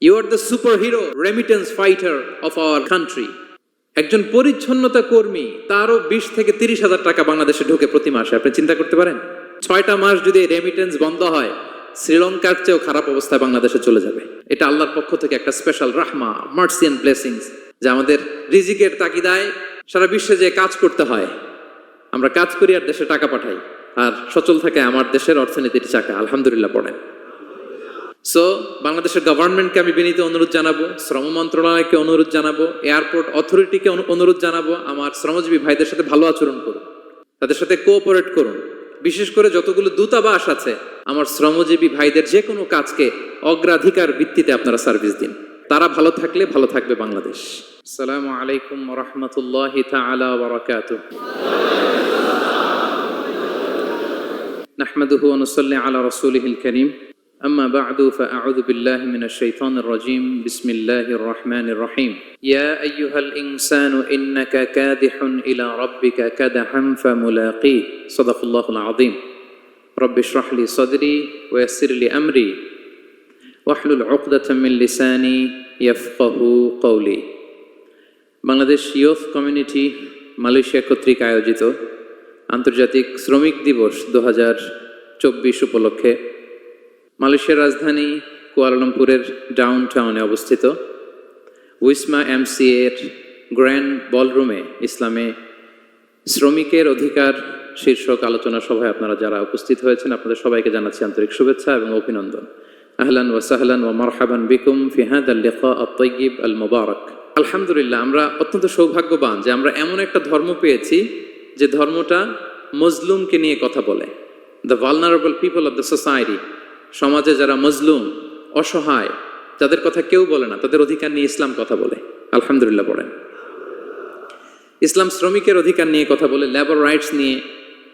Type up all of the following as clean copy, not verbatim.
You are the super hero remittance fighter of our country. একজন পরিচ্ছন্নতা কর্মী, তারও 20 থেকে 30,000 টাকা বাংলাদেশে ঢোকে প্রতি মাসে। আপনি চিন্তা করতে পারেন 6টা মাস যদি রেমিটেন্স বন্ধ হয়, শ্রীলঙ্কার চেয়েও খারাপ অবস্থায় বাংলাদেশে চলে যাবে। এটা আল্লাহর পক্ষ থেকে একটা স্পেশাল রাহমা, মার্সি এন্ড ব্লেসিংস, যে আমাদের রিজিকের তাগিদায় সারা বিশ্বে যে কাজ করতে হয়, আমরা কাজ করি আর দেশে টাকা পাঠাই, আর সচল থাকে আমার দেশের অর্থনীতির চাকা। আলহামদুলিল্লাহ পড়েন। সো বাংলাদেশের গভর্নমেন্টকে আমি বিনীত অনুরোধ জানাবো, শ্রম মন্ত্রণালয়কে অনুরোধ জানাবো, এয়ারপোর্ট অথরিটিকে অনুরোধ জানাবো, আমার শ্রমজীবী ভাইদের সাথে ভালো আচরণ করুন, তাদের সাথে কোঅপারেট করুন। বিশেষ করে যতগুলো দূতাবাস আছে, আমার শ্রমজীবী ভাইদের যে কোনো কাজকে অগ্রাধিকার ভিত্তিতে আপনারা সার্ভিস দিন। তারা ভালো থাকলে ভালো থাকবে বাংলাদেশ। আসসালামু আলাইকুম ওয়া রাহমাতুল্লাহি তাআলা ওয়া বারাকাতুহু। নাহমাদুহু ওয়া নুসাল্লি আলা রাসূলিহিল কারীম। أما بعد فأعوذ بالله من الشيطان الرجيم بسم الله الرحمن الرحيم يا أيها الإنسان إنك كادح إلى ربك كدحا فملاقيه صدق الله العظيم رب اشرح لي صدري ويسر لي أمري واحلل عقدة من لساني يفقه قولي। বাংলাদেশ ইয়ুথ কমিউনিটি মালয়েশিয়া কর্তৃক আয়োজিত আন্তর্জাতিক শ্রমিক দিবস 2024 উপলক্ষে মালয়েশিয়ার রাজধানী কুয়ালালামপুরের ডাউন টাউনে অবস্থিত উইসমা এমসিএ এর গ্র্যান্ড বলরুমে ইসলামে শ্রমিকের অধিকার শীর্ষক আলোচনা সভায় আপনারা যারা উপস্থিত হয়েছেন, আপনাদের সবাইকে জানাচ্ছি আন্তরিক শুভেচ্ছা এবং অভিনন্দন। আহলান ওয়া সাহলান ওয়া মারহাবান বিকুম ফি হাদাল লিকা আত-তাইয়িব আল মুবারাক। আলহামদুলিল্লাহ, আমরা অত্যন্ত সৌভাগ্যবান যে আমরা এমন একটা ধর্ম পেয়েছি যে ধর্মটা মজলুমকে নিয়ে কথা বলে। The vulnerable people of the society, সমাজে যারা মজলুম, অসহায়, যাদের কথা কেউ বলে না, তাদের অধিকার নিয়ে ইসলাম কথা বলে। আলহামদুলিল্লাহ পড়েন। ইসলাম শ্রমিকের অধিকার নিয়ে কথা বলে, লেবার রাইটস নিয়ে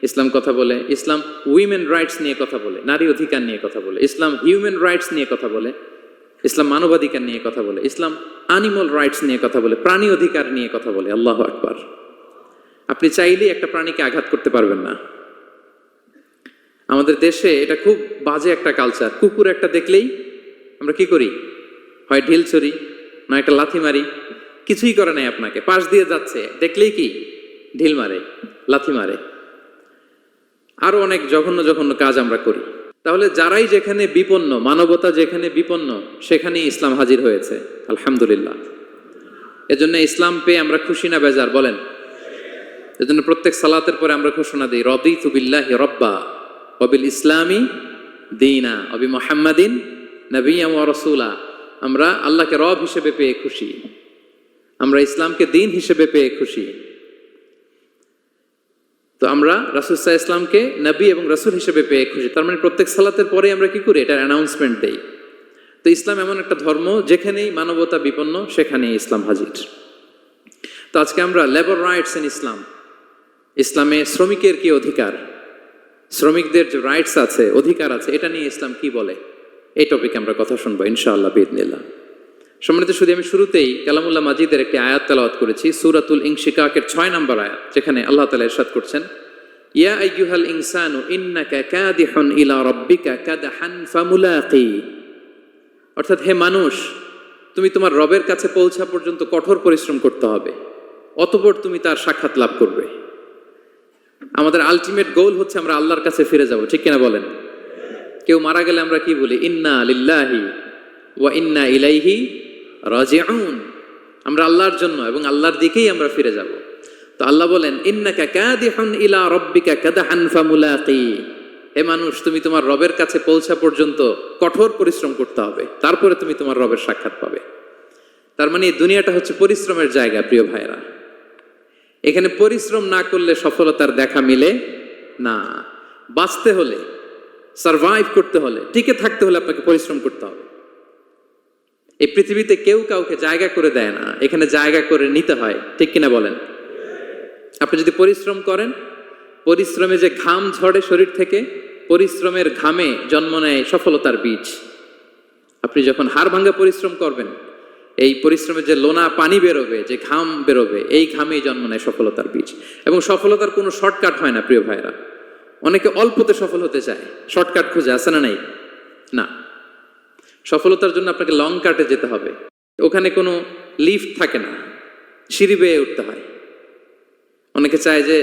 ইসলাম কথা বলে, ইসলাম উইমেন রাইটস নিয়ে কথা বলে, নারী অধিকার নিয়ে কথা বলে, ইসলাম হিউম্যান রাইটস নিয়ে কথা বলে, ইসলাম মানবাধিকার নিয়ে কথা বলে, ইসলাম অ্যানিমাল রাইটস নিয়ে কথা বলে, প্রাণী অধিকার নিয়ে কথা বলে। আল্লাহু আকবার। আপনি চাইলেই একটা প্রাণীকে আঘাত করতে পারবেন না। আমাদের দেশে এটা খুব বাজে একটা কালচার। কুকুর একটা দেখলেই আমরা কি করি? হয় ঢিল ছড়ি, না একটা লাথি মারি। কিছুই করে নাই আপনাকে, পাশ দিয়ে যাচ্ছে দেখলেই কি ঢিল মারে, লাথি মারে, আরো অনেক জঘন্য জঘন্য কাজ আমরা করি। তাহলে যারাই যেখানে বিপন্ন, মানবতা যেখানে বিপন্ন, সেখানেই ইসলাম হাজির হয়েছে। আলহামদুলিল্লাহ। এজন্য ইসলাম পেয়ে আমরা খুশি না বেজার বলেন? এজন্য প্রত্যেক সালাতের পরে আমরা ঘোষণা দিই, রাদিতু বিল্লাহি রাব্বা ওয়াবিল ইসলামি দীনা ওয়াবি মুহাম্মাদিন নাবিয়্যান ওয়া রাসূলা। আমরা আল্লাহকে রব হিসেবে পেয়ে খুশি, আমরা ইসলামকে দিন হিসেবে পেয়ে খুশি। তো আমরা রাসূল সাল্লাল্লাহু আলাইহি ইসলামকে নবী এবং রাসূল হিসেবে পেয়ে খুশি। তার মানে প্রত্যেক সালাতের পরে আমরা কি করি? এটার অ্যানাউন্সমেন্ট দেই। তো ইসলাম এমন একটা ধর্ম, যেখানেই মানবতা বিপন্ন সেখানেই ইসলাম হাজির। তো আজকে আমরা লেবার রাইটস ইন ইসলাম, ইসলামে শ্রমিকের কি অধিকার, শ্রমিকদের যে রাইটস আছে, অধিকার আছে, এটা নিয়ে ইসলাম কি বলে, এই টপিকে আমরা কথা শুনবো ইনশাআল্লাহ বিইذنিল্লাহ। সম্মানিত শুধু আমি শুরুতেই কালামুল্লাহ মাজিদের একটি আয়াত তেলাওয়াত করেছি, সূরাতুল ইনশিকাকের 6 নম্বর আয়াত, যেখানে আল্লাহ তাআলা ইরশাদ করছেন, ইয়া আইয়ুহাল ইনসানু ইন্নাকা কাদিহুন ইলা রাব্বিকা কাদহান ফামুলাকি। অর্থাৎ হে মানুষ, তুমি তোমার রবের কাছে পৌঁছা পর্যন্ত কঠোর পরিশ্রম করতে হবে, অতঃপর তুমি তার সাক্ষাৎ লাভ করবে। আমাদের আলটিমেট গোল হচ্ছে আমরা আল্লাহর কাছে ফিরে যাব, ঠিক কিনা বলেন? কেউ মারা গেলে আমরা কি বলি? ইন্না লিল্লাহি ওয়া ইন্না ইলাইহি রাজিউন। আমরা আল্লাহর জন্য এবং আল্লাহর দিকেই আমরা ফিরে যাব। তো আল্লাহ বলেন, ইন্নাকা কাদিহুন ইলা রাব্বিকা কাদহান ফামুলাকি। হে মানুষ, তুমি তোমার রবের কাছে পৌঁছা পর্যন্ত কঠোর পরিশ্রম করতে হবে, তারপরে তুমি তোমার রবের সাক্ষাৎ পাবে। তার মানে এই দুনিয়াটা হচ্ছে পরিশ্রমের জায়গা। প্রিয় ভাইরা, এখানে পরিশ্রম না করলে সফলতার দেখা মিলে না। বাঁচতে হলে, সারভাইভ করতে হলে, টিকে থাকতে হলে আপনাকে পরিশ্রম করতে হবে। এই পৃথিবীতে কেউ কাউকে জায়গা করে দেয় না, এখানে জায়গা করে নিতে হয়, ঠিক কিনা বলেন? আপনি যদি পরিশ্রম করেন, পরিশ্রমে যে ঘাম ঝরে শরীর থেকে, পরিশ্রমের ঘামে জন্ম নেয় সফলতার বীজ। আপনি যখন হাড় ভাঙা পরিশ্রম করবেন, এই পরিশ্রমে যে লোনা পানি বেরোবে, যে ঘাম বেরোবে, এই ঘামেই জন্ম নেয় সফলতার বীজ। এবং সফলতার কোনো শর্টকাট হয় না প্রিয় ভাইরা। অনেকে অল্পতে সফল হতে চায়, শর্টকাট খুঁজে, আছে না নাই? না, সফলতার জন্য আপনাকে লং কাটে যেতে হবে, ওখানে কোনো লিফট থাকে না, সিঁড়ি বেয়ে উঠতে হয়। অনেকে চায় যে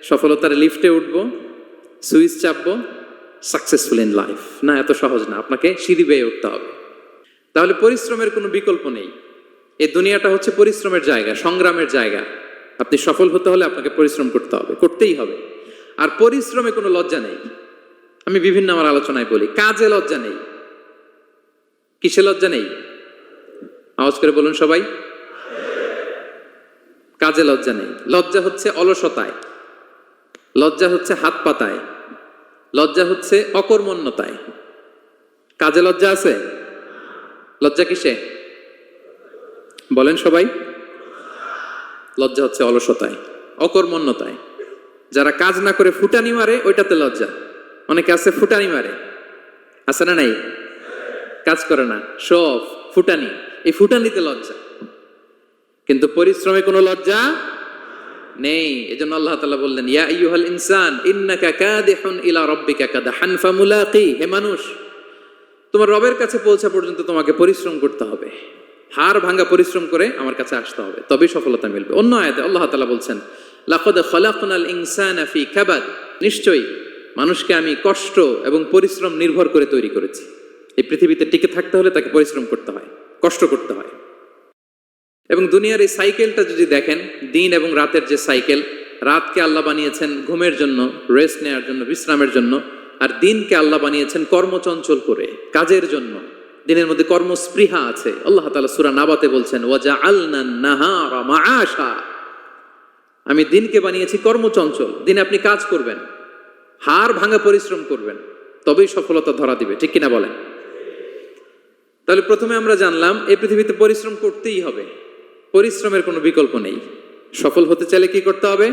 সফলতার লিফটে উঠবো, সুইচ চাপবো, সাকসেসফুল ইন লাইফ। না, এত সহজ না, আপনাকে সিঁড়ি বেয়ে উঠতে হবে। তাহলে পরিশ্রমের কোনো বিকল্প নেই। এই দুনিয়াটা হচ্ছে পরিশ্রমের জায়গা, সংগ্রামের জায়গা। আপনি সফল হতে হলে আপনাকে পরিশ্রম করতে হবে, করতেই হবে। আর পরিশ্রমে কোনো লজ্জা নেই। আমি বিভিন্ন আমার আলোচনায় বলি, কাজে লজ্জা নেই। কিসে লজ্জা নেই? আওয়াজ করে বলুন সবাই। কাজে লজ্জা নেই। লজ্জা হচ্ছে অলসতায়, লজ্জা হচ্ছে হাত পাতায়, লজ্জা হচ্ছে অকর্মণ্যতায়। কাজে লজ্জা আছে? লজ্জা কিসে বলেন সবাই? লজ্জা হচ্ছে অলসতায়, অকর্মণ্যতায়। যারা কাজ না করে ফুটানি মারে, ওইটাতে লজ্জা। অনেকে আছে ফুটানি মারে, আছে না নাই? কাজ করে না, শো অফ, ফুটানি। এই ফুটানিতে লজ্জা, কিন্তু পরিশ্রমে কোনো লজ্জা নেই। এজন্য আল্লাহ তাআলা বললেন, ইয়া আইয়ুহাল ইনসান ইন্নাকা কাদিহুন ইলা রাব্বিকা কাদহান ফামুলাকি। হে মানুষ, তোমার রবের কাছে পৌঁছা পর্যন্ত তোমাকে পরিশ্রম করতে হবে। হাড় ভাঙা পরিশ্রম করে আমার কাছে আসতে হবে, তবেই সফলতা মিলবে। অন্য আয়াতে আল্লাহ তাআলা বলছেন, লাকাদ খালাকনাল ইনসানা ফি কাবাদ। নিশ্চয়ই মানুষকে আমি কষ্ট এবং পরিশ্রম নির্ভর করে তৈরি করেছি। এই পৃথিবীতে টিকে থাকতে হলে তাকে পরিশ্রম করতে হয়, কষ্ট করতে হয়। এবং দুনিয়ার এই সাইকেলটা যদি দেখেন, দিন এবং রাতের যে সাইকেল, রাতকে আল্লাহ বানিয়েছেন ঘুমের জন্য, রেস্ট নেওয়ার জন্য, বিশ্রামের জন্য। আর দিনকে আল্লাহ বানিয়েছেন কর্মচঞ্চল করে, কাজের জন্য। দিনের মধ্যে কর্মস্পৃহা আছে। আল্লাহ তাআলা সূরা নাবাতে বলছেন, ওয়াজআলনান নাহারা মাআশা। আমি দিনকে বানিয়েছি কর্মচঞ্চল। দিনে আপনি কাজ করবেন, হাড় ভাঙা পরিশ্রম করবেন, তবেই সফলতা ধরা দিবে। ঠিক কিনা বলেন? তাহলে প্রথমে আমরা জানলাম এই পৃথিবীতে পরিশ্রম করতেই হবে, পরিশ্রমের কোনো বিকল্প নেই। সফল হতে চাইলে কি করতে হবে?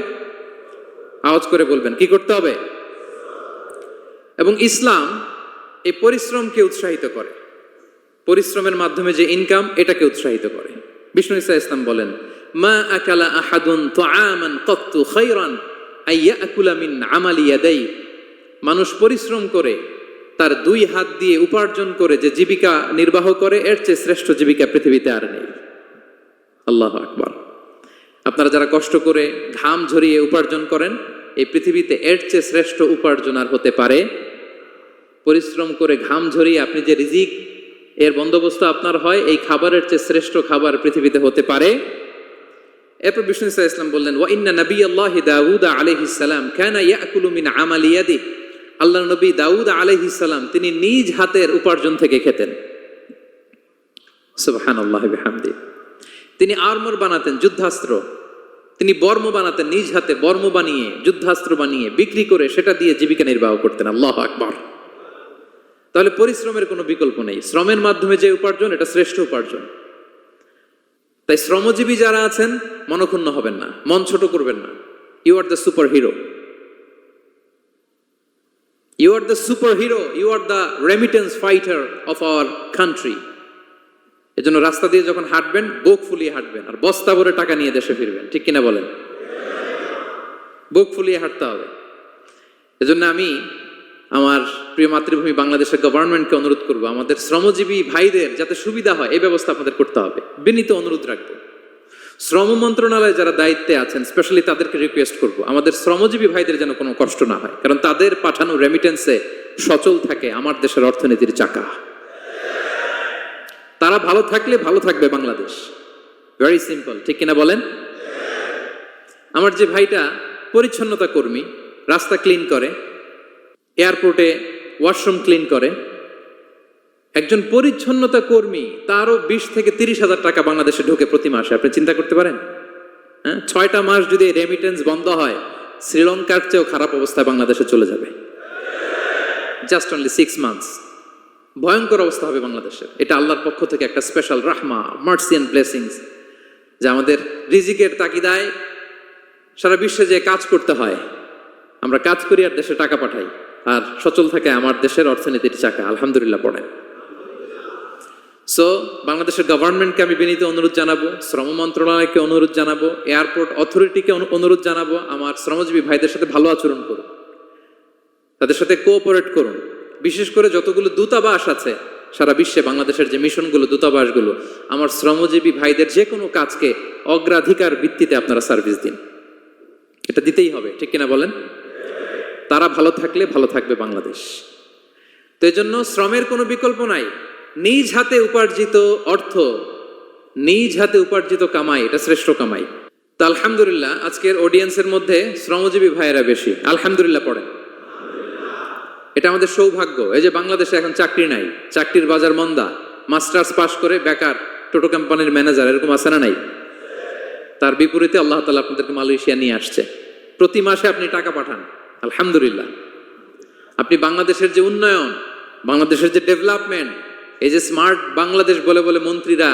আওয়াজ করে বলবেন, কি করতে হবে? এবং ইসলাম এই পরিশ্রমকে উৎসাহিত করে। পরিশ্রমের মাধ্যমে যে ইনকাম, এটাকে উৎসাহিত করে। বিষ্ণু ঈসা ইসলাম বলেন, মা আকালা আহাদুন তুআমান কাত্তু খায়রান আইয়াকুলা মিন আমালি ইয়াদাই। মানুষ পরিশ্রম করে তার দুই হাত দিয়ে উপার্জন করে যে জীবিকা নির্বাহ করে, এর চেয়ে শ্রেষ্ঠ জীবিকা পৃথিবীতে আর নেই। আল্লাহু আকবার। আপনারা যারা কষ্ট করে ঘাম ঝরিয়ে উপার্জন করেন, এই পৃথিবীতে এর চেয়ে শ্রেষ্ঠ উপার্জন আর হতে পারে? পরিশ্রম করে ঘাম ঝরিয়ে আপনি যে রিজিক এর বন্দোবস্ত আপনার হয়, এই খাবারের চেয়ে শ্রেষ্ঠ খাবার পৃথিবীতে হতে পারে? এরপর বিষ্ণু ঈসা ইসলাম বললেন, ওয়া ইন্না নাবিয়াল্লাহি দাউদ আলাইহিস সালাম কানা ইয়াকুলু মিন আমালি ইয়াদিহি। আল্লাহর নবী দাউদ আলাইহিস সালাম তিনি নিজ হাতের উপার্জন থেকে খেতেন। সুবহানাল্লাহি বিহামদি। তিনি আর্মর বানাতেন, যুদ্ধাস্ত্র। তিনি বর্ম বানাতেন, নিজ হাতে বর্ম বানিয়ে, যুদ্ধাস্ত্র বানিয়ে বিক্রি করে সেটা দিয়ে জীবিকা নির্বাহ করতেন। আল্লাহু আকবার। তাহলে পরিশ্রমের কোনো বিকল্প নেই। শ্রমের মাধ্যমে যে উপার্জন, এটা শ্রেষ্ঠ উপার্জন। তাই শ্রমজীবী যারা আছেন, মনক্ষুণ্ণ হবেন না, মন ছোট করবেন না। You are the super hero. You are the super hero, you are the remittance fighter of our country. এজন্য রাস্তা দিয়ে যখন হাঁটবেন, বুক ফুলিয়ে হাঁটবেন, আর বস্তা ভরে টাকা নিয়ে দেশে ফিরবেন। ঠিক কিনা বলেন? বুক ফুলিয়ে হাঁটতে হবে। এজন্য আমি আমার প্রিয় মাতৃভূমি বাংলাদেশের গভর্নমেন্টকে অনুরোধ করবো, আমাদের শ্রমজীবী ভাইদের যাতে সুবিধা হয়, এই ব্যবস্থা আপনাদের করতে হবে। বিনীত অনুরোধ রাখবো। শ্রম মন্ত্রণালয়ে যারা দায়িত্বে আছেন, স্পেশালি তাদেরকে রিকোয়েস্ট করব, আমাদের শ্রমজীবী ভাইদের যেন কোনো কষ্ট না হয়, কারণ তাদের পাঠানো রেমিটেন্সে সচল থাকে আমার দেশের অর্থনীতির চাকা। তারা ভালো থাকলে ভালো থাকবে বাংলাদেশ। Very simple. ঠিক কিনা বলেন? আমার যে ভাইটা পরিচ্ছন্নতা কর্মী, রাস্তা ক্লিন করে, এয়ারপোর্টে ওয়াশরুম ক্লিন করে, একজন পরিচ্ছন্নতা কর্মী, তারও 20 থেকে 30 হাজার টাকা বাংলাদেশে ঢোকে প্রতি মাসে। আপনি চিন্তা করতে পারেন? হ্যাঁ, 6টা মাস যদি রেমিটেন্স বন্ধ হয়, শ্রীলঙ্কার চেয়েও খারাপ অবস্থায় বাংলাদেশে চলে যাবে। Just only 6 months. ভয়ঙ্কর অবস্থা হবে বাংলাদেশের। এটা আল্লাহর পক্ষ থেকে একটা স্পেশাল রাহমা, মার্সি এন্ড ব্লেসিংস, যে আমাদের রিজিকের তাগিদায় সারা বিশ্বে যে কাজ করতে হয়, আমরা কাজ করি আর দেশে টাকা পাঠাই, আর সচল থাকে আমার দেশের অর্থনীতির চাকা। আলহামদুলিল্লাহ পড়েন। সো বাংলাদেশের গভর্নমেন্টকে আমি বিনীত অনুরোধ জানাবো, শ্রম মন্ত্রণালয়কে অনুরোধ জানাবো, এয়ারপোর্ট অথরিটিকে অনুরোধ জানাবো, আমার শ্রমজীবী ভাইদের সাথে ভালো আচরণ করুন, তাদের সাথে কোঅপারেট করুন। বিশেষ করে যতগুলো দূতাবাস আছে, সারা বিশ্বে বাংলাদেশের যে মিশনগুলো, দূতাবাসগুলো, আমার শ্রমজীবী ভাইদের যে কোনো কাজকে অগ্রাধিকার ভিত্তিতে আপনারা সার্ভিস দিন। এটা দিতেই হবে, ঠিক কিনা বলেন? তারা ভালো থাকলে ভালো থাকবে বাংলাদেশ। তো এই জন্য শ্রমের কোনো বিকল্প নাই। নিজ হাতে উপার্জিত অর্থ, নিজ হাতে উপার্জিত কামাই, এটা শ্রেষ্ঠ কামাই। তো আলহামদুলিল্লাহ আজকের অডিয়েন্সের মধ্যে শ্রমজীবী ভাইয়েরা বেশি, আলহামদুলিল্লাহ পড়েন। এটা আমাদের সৌভাগ্য। এই যে বাংলাদেশে এখন চাকরি নাই, চাকরির বাজার মন্দা, মাস্টার্স পাশ করে বেকার টোটো কোম্পানির ম্যানেজার, এরকম আছে না নাই? তার বিপরীতে আল্লাহ তাআলা আপনাদেরকে মালয়েশিয়া নিয়ে আসছে, প্রতি মাসে আপনি টাকা পাঠান, আলহামদুলিল্লাহ। আপনি বাংলাদেশের যে উন্নয়ন, বাংলাদেশের যে ডেভেলপমেন্ট, এই যে স্মার্ট বাংলাদেশ বলে বলে মন্ত্রীরা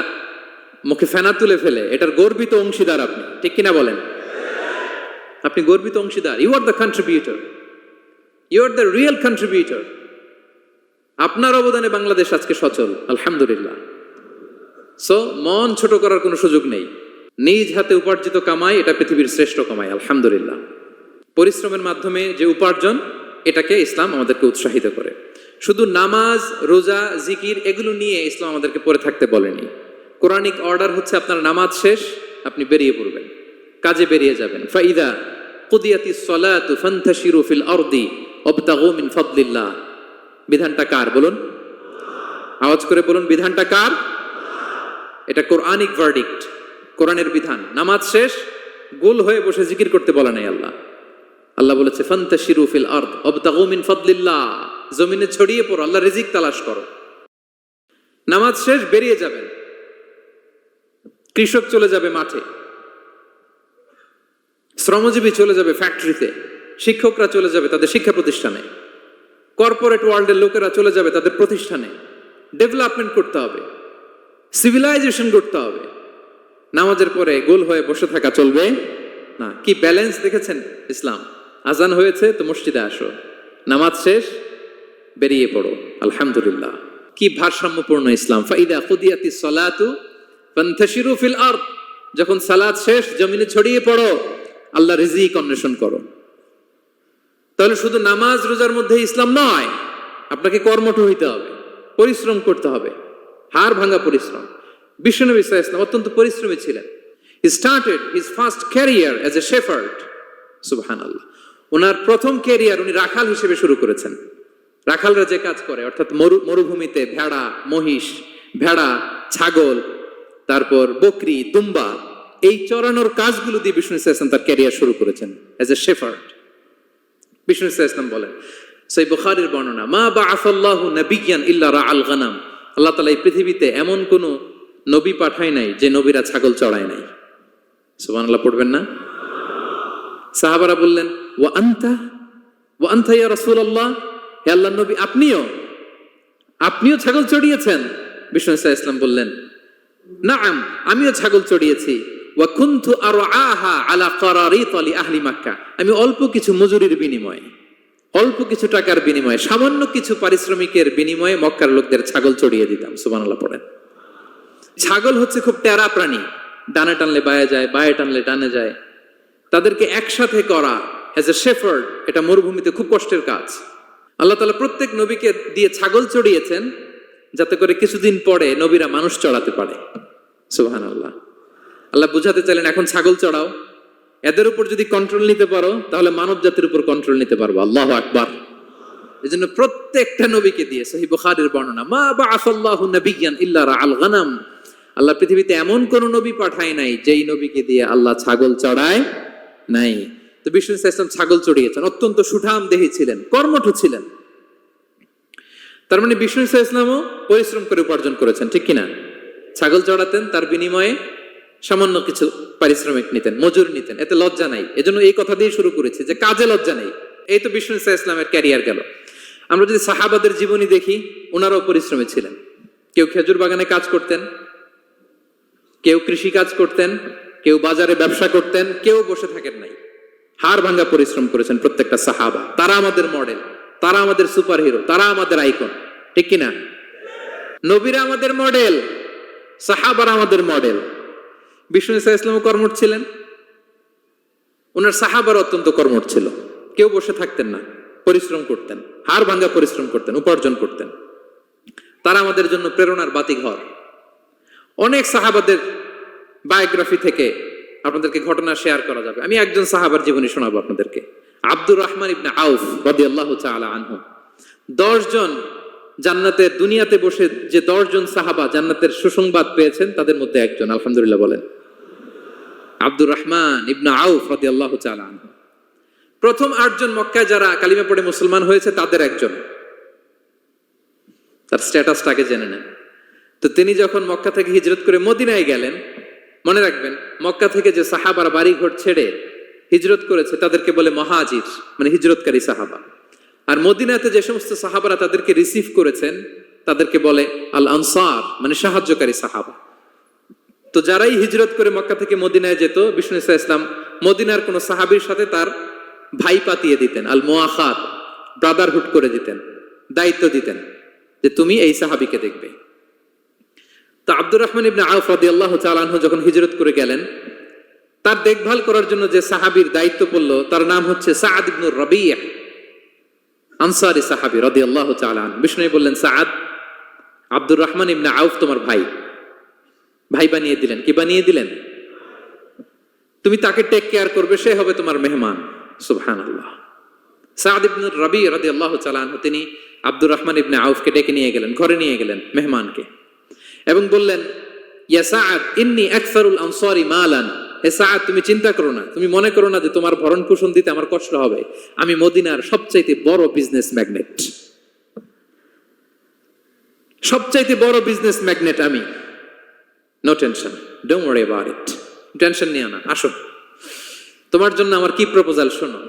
মুখে ফেনা তুলে ফেলে, এটার গর্বিত অংশীদার আপনি, ঠিক কিনা বলেন? আপনি গর্বিত অংশীদার। You are the contributor, you are the real contributor. আপনার অবদানে বাংলাদেশ আজকে সচল, আলহামদুলিল্লাহ। সো মন ছোট করার কোনো সুযোগ নেই। নিজ হাতে উপার্জিত কামাই, এটা পৃথিবীর শ্রেষ্ঠ কামাই, আলহামদুলিল্লাহ। পরিশ্রমের মাধ্যমে যে উপার্জন, এটাকে ইসলাম আমাদেরকে উৎসাহিত করে। শুধু নামাজ, রোজা, জিকির এগুলো নিয়ে ইসলাম আমাদেরকে পড়ে থাকতে বলেনি। কোরআনিক অর্ডার হচ্ছে আপনার নামাজ শেষ, আপনি বেরিয়ে পড়বেন, কাজে বেরিয়ে যাবেন। ফাইদা কুদিয়াতিস সালাতু ফান্তাশিরু ফিল আরদি ওয়াবতাগু মিন ফাদলিল্লাহ। বিধানটা কার বলুন? আওয়াজ করে বলুন, বিধানটা কার? এটা কোরআনিক ভার্ডিক্ট, কোরআনের বিধান। নামাজ শেষ, গোল হয়ে বসে জিকির করতে বলে নাই আল্লাহ। আল্লাহ বলেছে ফান্তাশিরু ফিল আরদ ওয়াবতাগু মিন ফাদলিল্লাহ, জমিনে ছড়িয়ে পড়ো, আল্লাহর রিজিক তালাশ করো। নামাজ শেষ, বেরিয়ে যাবেন। কৃষক চলে যাবে মাঠে, শ্রমজীবী চলে যাবে ফ্যাক্টরিতে, শিক্ষকরা চলে যাবে তাদের শিক্ষা প্রতিষ্ঠানে, কর্পোরেট ওয়ার্ল্ডের লোকেরা চলে যাবে তাদের প্রতিষ্ঠানে। ডেভেলপমেন্ট করতে হবে, সিভিলাইজেশন করতে হবে। নামাজের পরে গোল হয়ে বসে থাকা চলবে না। কি ব্যালেন্স দেখেছেন ইসলাম? আজান হয়েছে তো মসজিদে আসো, নামাজ শেষ বেরিয়ে পড়ো, আলহামদুলিল্লাহ। কি ভারসাম্যপূর্ণ ইসলাম। ফাইদা কুদিয়াতিস সালাতু ফান্তাশিরু ফিল আরদ, যখন সালাত শেষ জমিনে ছড়িয়ে পড়ো, আল্লাহ রিজিক অন্বেষণ করো। তাহলে শুধু নামাজ রোজার মধ্যে ইসলাম নয়, আপনাকে কর্মঠ হইতে হবে, পরিশ্রম করতে হবে, হাড় ভাঙা পরিশ্রম। বিশ্বনবী সাল্লাল্লাহু আলাইহি ওয়াসাল্লাম অত্যন্ত পরিশ্রমী ছিলেন। He started his first career as a shepherd. সুবহানাল্লাহ। ওনার প্রথম ক্যারিয়ার উনি রাখাল হিসেবে শুরু করেছেন। রাখালরা যে কাজ করে, অর্থাৎ মরুভূমিতে ভেড়া, মহিষ, ভেড়া, ছাগল, তারপর বকরি, দুম্বা, এই চরানোর কাজগুলো দিয়ে বিষ্ণু সাল্লাল্লাহু আলাইহি ওয়াসাল্লাম তার ক্যারিয়ার শুরু করেছেন এজ এ শেফার্ড। বিষ্ণু সাল্লাল্লাহু আলাইহি ওয়াসাল্লাম বলেন, সহিহ বুখারীর বর্ণনা, মা বাআসাল্লাহু নাবিয়্যান ইল্লা রাআল গানাম। আল্লাহ তাআলা এই পৃথিবীতে এমন কোন নবী পাঠায় নাই যে নবীরা ছাগল চড়ায় নাই। সুবহানাল্লাহ পড়বেন না? সাহাবারা বললেন, ওয়া আনতা ইয়া রাসূলুল্লাহ, হে আল্লাহর নবী আপনিও ছাগল চড়িয়েছেন? বিষ্ণু সাল্লাল্লাহু আলাইহি ওয়াসাল্লাম বললেন, নাআম, আমিও ছাগল চড়িয়েছি। ওয়া কুনতু আরআহা আলা কারারিত লি আহলি মক্কা, আমি অল্প কিছু মজুরির বিনিময়ে, অল্প কিছু টাকার বিনিময়ে, সামান্য কিছু পারিশ্রমিকের বিনিময়ে মক্কার লোকদের ছাগল চড়িয়ে দিতাম। সুবহানাল্লাহ পড়েন। ছাগল হচ্ছে খুব টেরা প্রাণী, ডানে টানলে বায়ে যায়, বায়ে টানলে ডানে যায়। তাদেরকে একসাথে করা অ্যাজ এ শেফার্ড, এটা মরুভূমিতে খুব কষ্টের কাজ। আল্লাহ তাআলা প্রত্যেক নবীকে দিয়ে ছাগল চড়িয়েছেন যাতে করে কিছুদিন পরে নবীরা মানুষ চড়াতে পারে। সুবহানাল্লাহ। আল্লাহ বুঝাতে চাইলেন, এখন ছাগল চড়াও, এদের উপর যদি কন্ট্রোল নিতে পারো তাহলে মানব জাতির উপর কন্ট্রোল নিতে পারবো। আল্লাহু আকবার। এজন্য প্রত্যেকটা নবীকে দিয়ে, সহিহ বুখারীর বর্ণনা, মা বাআসাল্লাহু নাবিয়্যান ইল্লা রাআল গানাম, আল্লাহ পৃথিবীতে এমন কোন নবী পাঠায় নাই যেই নবীকে দিয়ে আল্লাহ ছাগল চড়ায় নাই। তো বিষ্ণু সাল্লাল্লাহু আলাইহি ওয়াসাল্লাম ছাগল চড়িয়েছেন, অত্যন্ত সুঠাম দেহী ছিলেন, কর্মঠ ছিলেন। তার মানে বিষ্ণু সাল্লাল্লাহু আলাইহি ওয়াসাল্লামও পরিশ্রম করে উপার্জন করেছেন, ঠিক কিনা? ছাগল চড়াতেন, তার বিনিময়ে সামান্য কিছু পারিশ্রমিক নিতেন, মজুরি নিতেন, এতে লজ্জা নাই। এজন্য এই কথা দিয়ে শুরু করেছি যে কাজে লজ্জা নেই। এই তো বিষ্ণু সাল্লাল্লাহু আলাইহি ওয়াসাল্লামের ক্যারিয়ার গেল। আমরা যদি সাহাবাদের জীবনী দেখি, ওনারাও পরিশ্রমী ছিলেন। কেউ খেজুর বাগানে কাজ করতেন, কেউ কৃষি কাজ করতেন, কেউ বাজারে ব্যবসা করতেন, কেউ বসে থাকেন নাই। হাড় ভাঙা পরিশ্রম করেছেন প্রত্যেকটা সাহাবা। তারা আমাদের মডেল, তারা আমাদের সুপার হিরো, তারা আমাদের আইকন, ঠিক কিনা? নবীরা আমাদের মডেল, সাহাবারা আমাদের মডেল। বিষ্ণু সাল্লাল্লাহু আলাইহি ওয়াসাল্লাম কর্মঠ ছিলেন, ওনার সাহাবারা অত্যন্ত কর্মঠ ছিল। কেউ বসে থাকতেন না, পরিশ্রম করতেন, হাড় ভাঙা পরিশ্রম করতেন, উপার্জন করতেন। তারা আমাদের জন্য প্রেরণার বাতিঘর। অনেক সাহাবাদের বায়োগ্রাফি থেকে আপনাদেরকে ঘটনা শেয়ার করা যাবে। আমি একজন সাহাবার জীবনী শোনাবো আপনাদেরকে। আব্দুর রহমান ইবনে আউফ রাদিয়াল্লাহু তাআলা আনহু। 10 জন জান্নাতের দুনিয়াতে বসে যে 10 জন সাহাবা জান্নাতের সুসংবাদ পেয়েছেন তাদের মধ্যে একজন, আলহামদুলিল্লাহ বলেন। আব্দুর রহমান ইবনে আউফ রাদিয়াল্লাহু তাআলা আনহু প্রথম 8 জন মক্কায় যারা কালিমা পড়ে মুসলমান হয়েছে তাদের একজন। তার স্ট্যাটাসটাকে জেনে নেন। তো তিনি যখন মক্কা থেকে হিজরত করে মদিনায় গেলেন, মনে রাখবেন মক্কা থেকে যে সাহাবারা বাড়ি ঘর ছেড়ে হিজরত করেছে তাদেরকে বলে মহাজির, মানে হিজরতকারী সাহাবা। আর মদিনাতে যে সমস্ত সাহাবারা তাদেরকে রিসিভ করেছেন তাদেরকে বলে আল আনসার, মানে সাহায্যকারী সাহাবা। তো যারাই হিজরত করে মক্কা থেকে মদিনায় যেত, বিষ্ণু ইসা ইসলাম মদিনার কোন সাহাবীর সাথে তার ভাই পাতিয়ে দিতেন, আল মুআখাত, ব্রাদারহুড করে দিতেন, দায়িত্ব দিতেন যে তুমি এই সাহাবীকে দেখবে। তো আব্দুর রহমান ইবনে আউফ রাদিয়াল্লাহু তাআলা আনহু যখন হিজরত করে গেলেন, তার দেখভাল করার জন্য যে সাহাবীর দায়িত্ব পড়ল তার নাম হচ্ছে সাআদ ইবনে রাবী', আনসারী সাহাবী রাদিয়াল্লাহু তাআলা আনহু। বিষ্ণু বললেন, সাআদ, আব্দুর রহমান ইবনে আউফ তোমার ভাই, ভাই বানিয়ে দিলেন। কি বানিয়ে দিলেন? তুমি তাকে টেক কেয়ার করবে, সে হবে তোমার মেহমান। সুবহানাল্লাহ। সাআদ ইবনে রাবী' রাদিয়াল্লাহু তাআলা আনহু তিনি আব্দুর রহমান ইবনে আউফকে ডেকে নিয়ে গেলেন, ঘরে নিয়ে গেলেন মেহমানকে, এবং বললেন, ইয়া সাআদ ইন্নী আকসারুল আনসারি মালান। হে সাআদ, তুমি চিন্তা করো না, তুমি মনে করো না যে তোমার ভরণ পোষণ দিতে আমার কষ্ট হবে। আমি মদিনার সবচাইতে বড় বিজনেস ম্যাগনেট, সবচাইতে বড় বিজনেস ম্যাগনেট আমি। No tension, don't worry about it. Tension নিও না, আসো, তোমার জন্য আমার কি প্রপোজাল শোনো।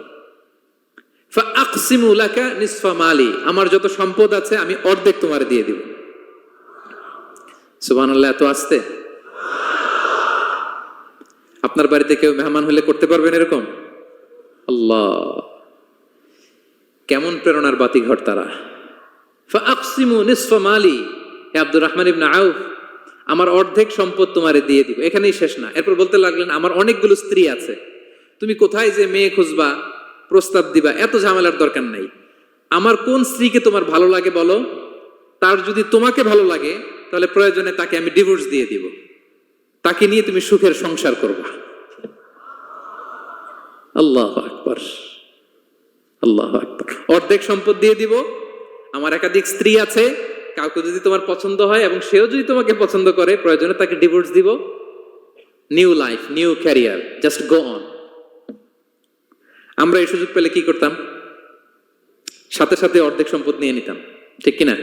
ফাআকসিমু লাকা নিসফা মালি, আমার যত সম্পদ আছে আমি অর্ধেক তোমারে দিয়ে দিব। সুবহানাল্লাহ, এত আসতে। আপনার বাড়িতে কেউ মেহমান হলে করতে পারবেন এরকম? আল্লাহ, কেমন প্রেরণার বাতিঘর তারা। ফাআকসিমু নিসফা মালি, হে আব্দুর রহমান ইবনে আউফ, আমার অর্ধেক সম্পদ তোমারে দিয়ে দিব। এখানেই শেষ না, এরপর বলতে লাগলেন, আমার অনেকগুলো স্ত্রী আছে, তুমি কোথায় যে মেয়ে খুঁজবা, প্রস্তাব দিবা, এত ঝামেলার দরকার নাই। আমার কোন স্ত্রীকে তোমার ভালো লাগে বলো, তার যদি তোমাকে ভালো লাগে তাহলে প্রয়োজনে তাকে আমি ডিভোর্স দিয়ে দিব, তাকে নিয়ে তুমি সুখের সংসার করবা। আল্লাহু আকবার, আল্লাহু আকবার। অর্ধেক সম্পদ দিয়ে দিব, আমার একাধিক স্ত্রী আছে, কাউকে যদি তোমার পছন্দ হয় এবং সেও যদি তোমাকে পছন্দ করে, প্রয়োজনে তাকে ডিভোর্স দিব, new life, new career, just go on. আমরা এই সুযোগ পেলে কি করতাম? সাথে সাথে অর্ধেক সম্পদ নিয়ে নিতাম, ঠিক কিনা?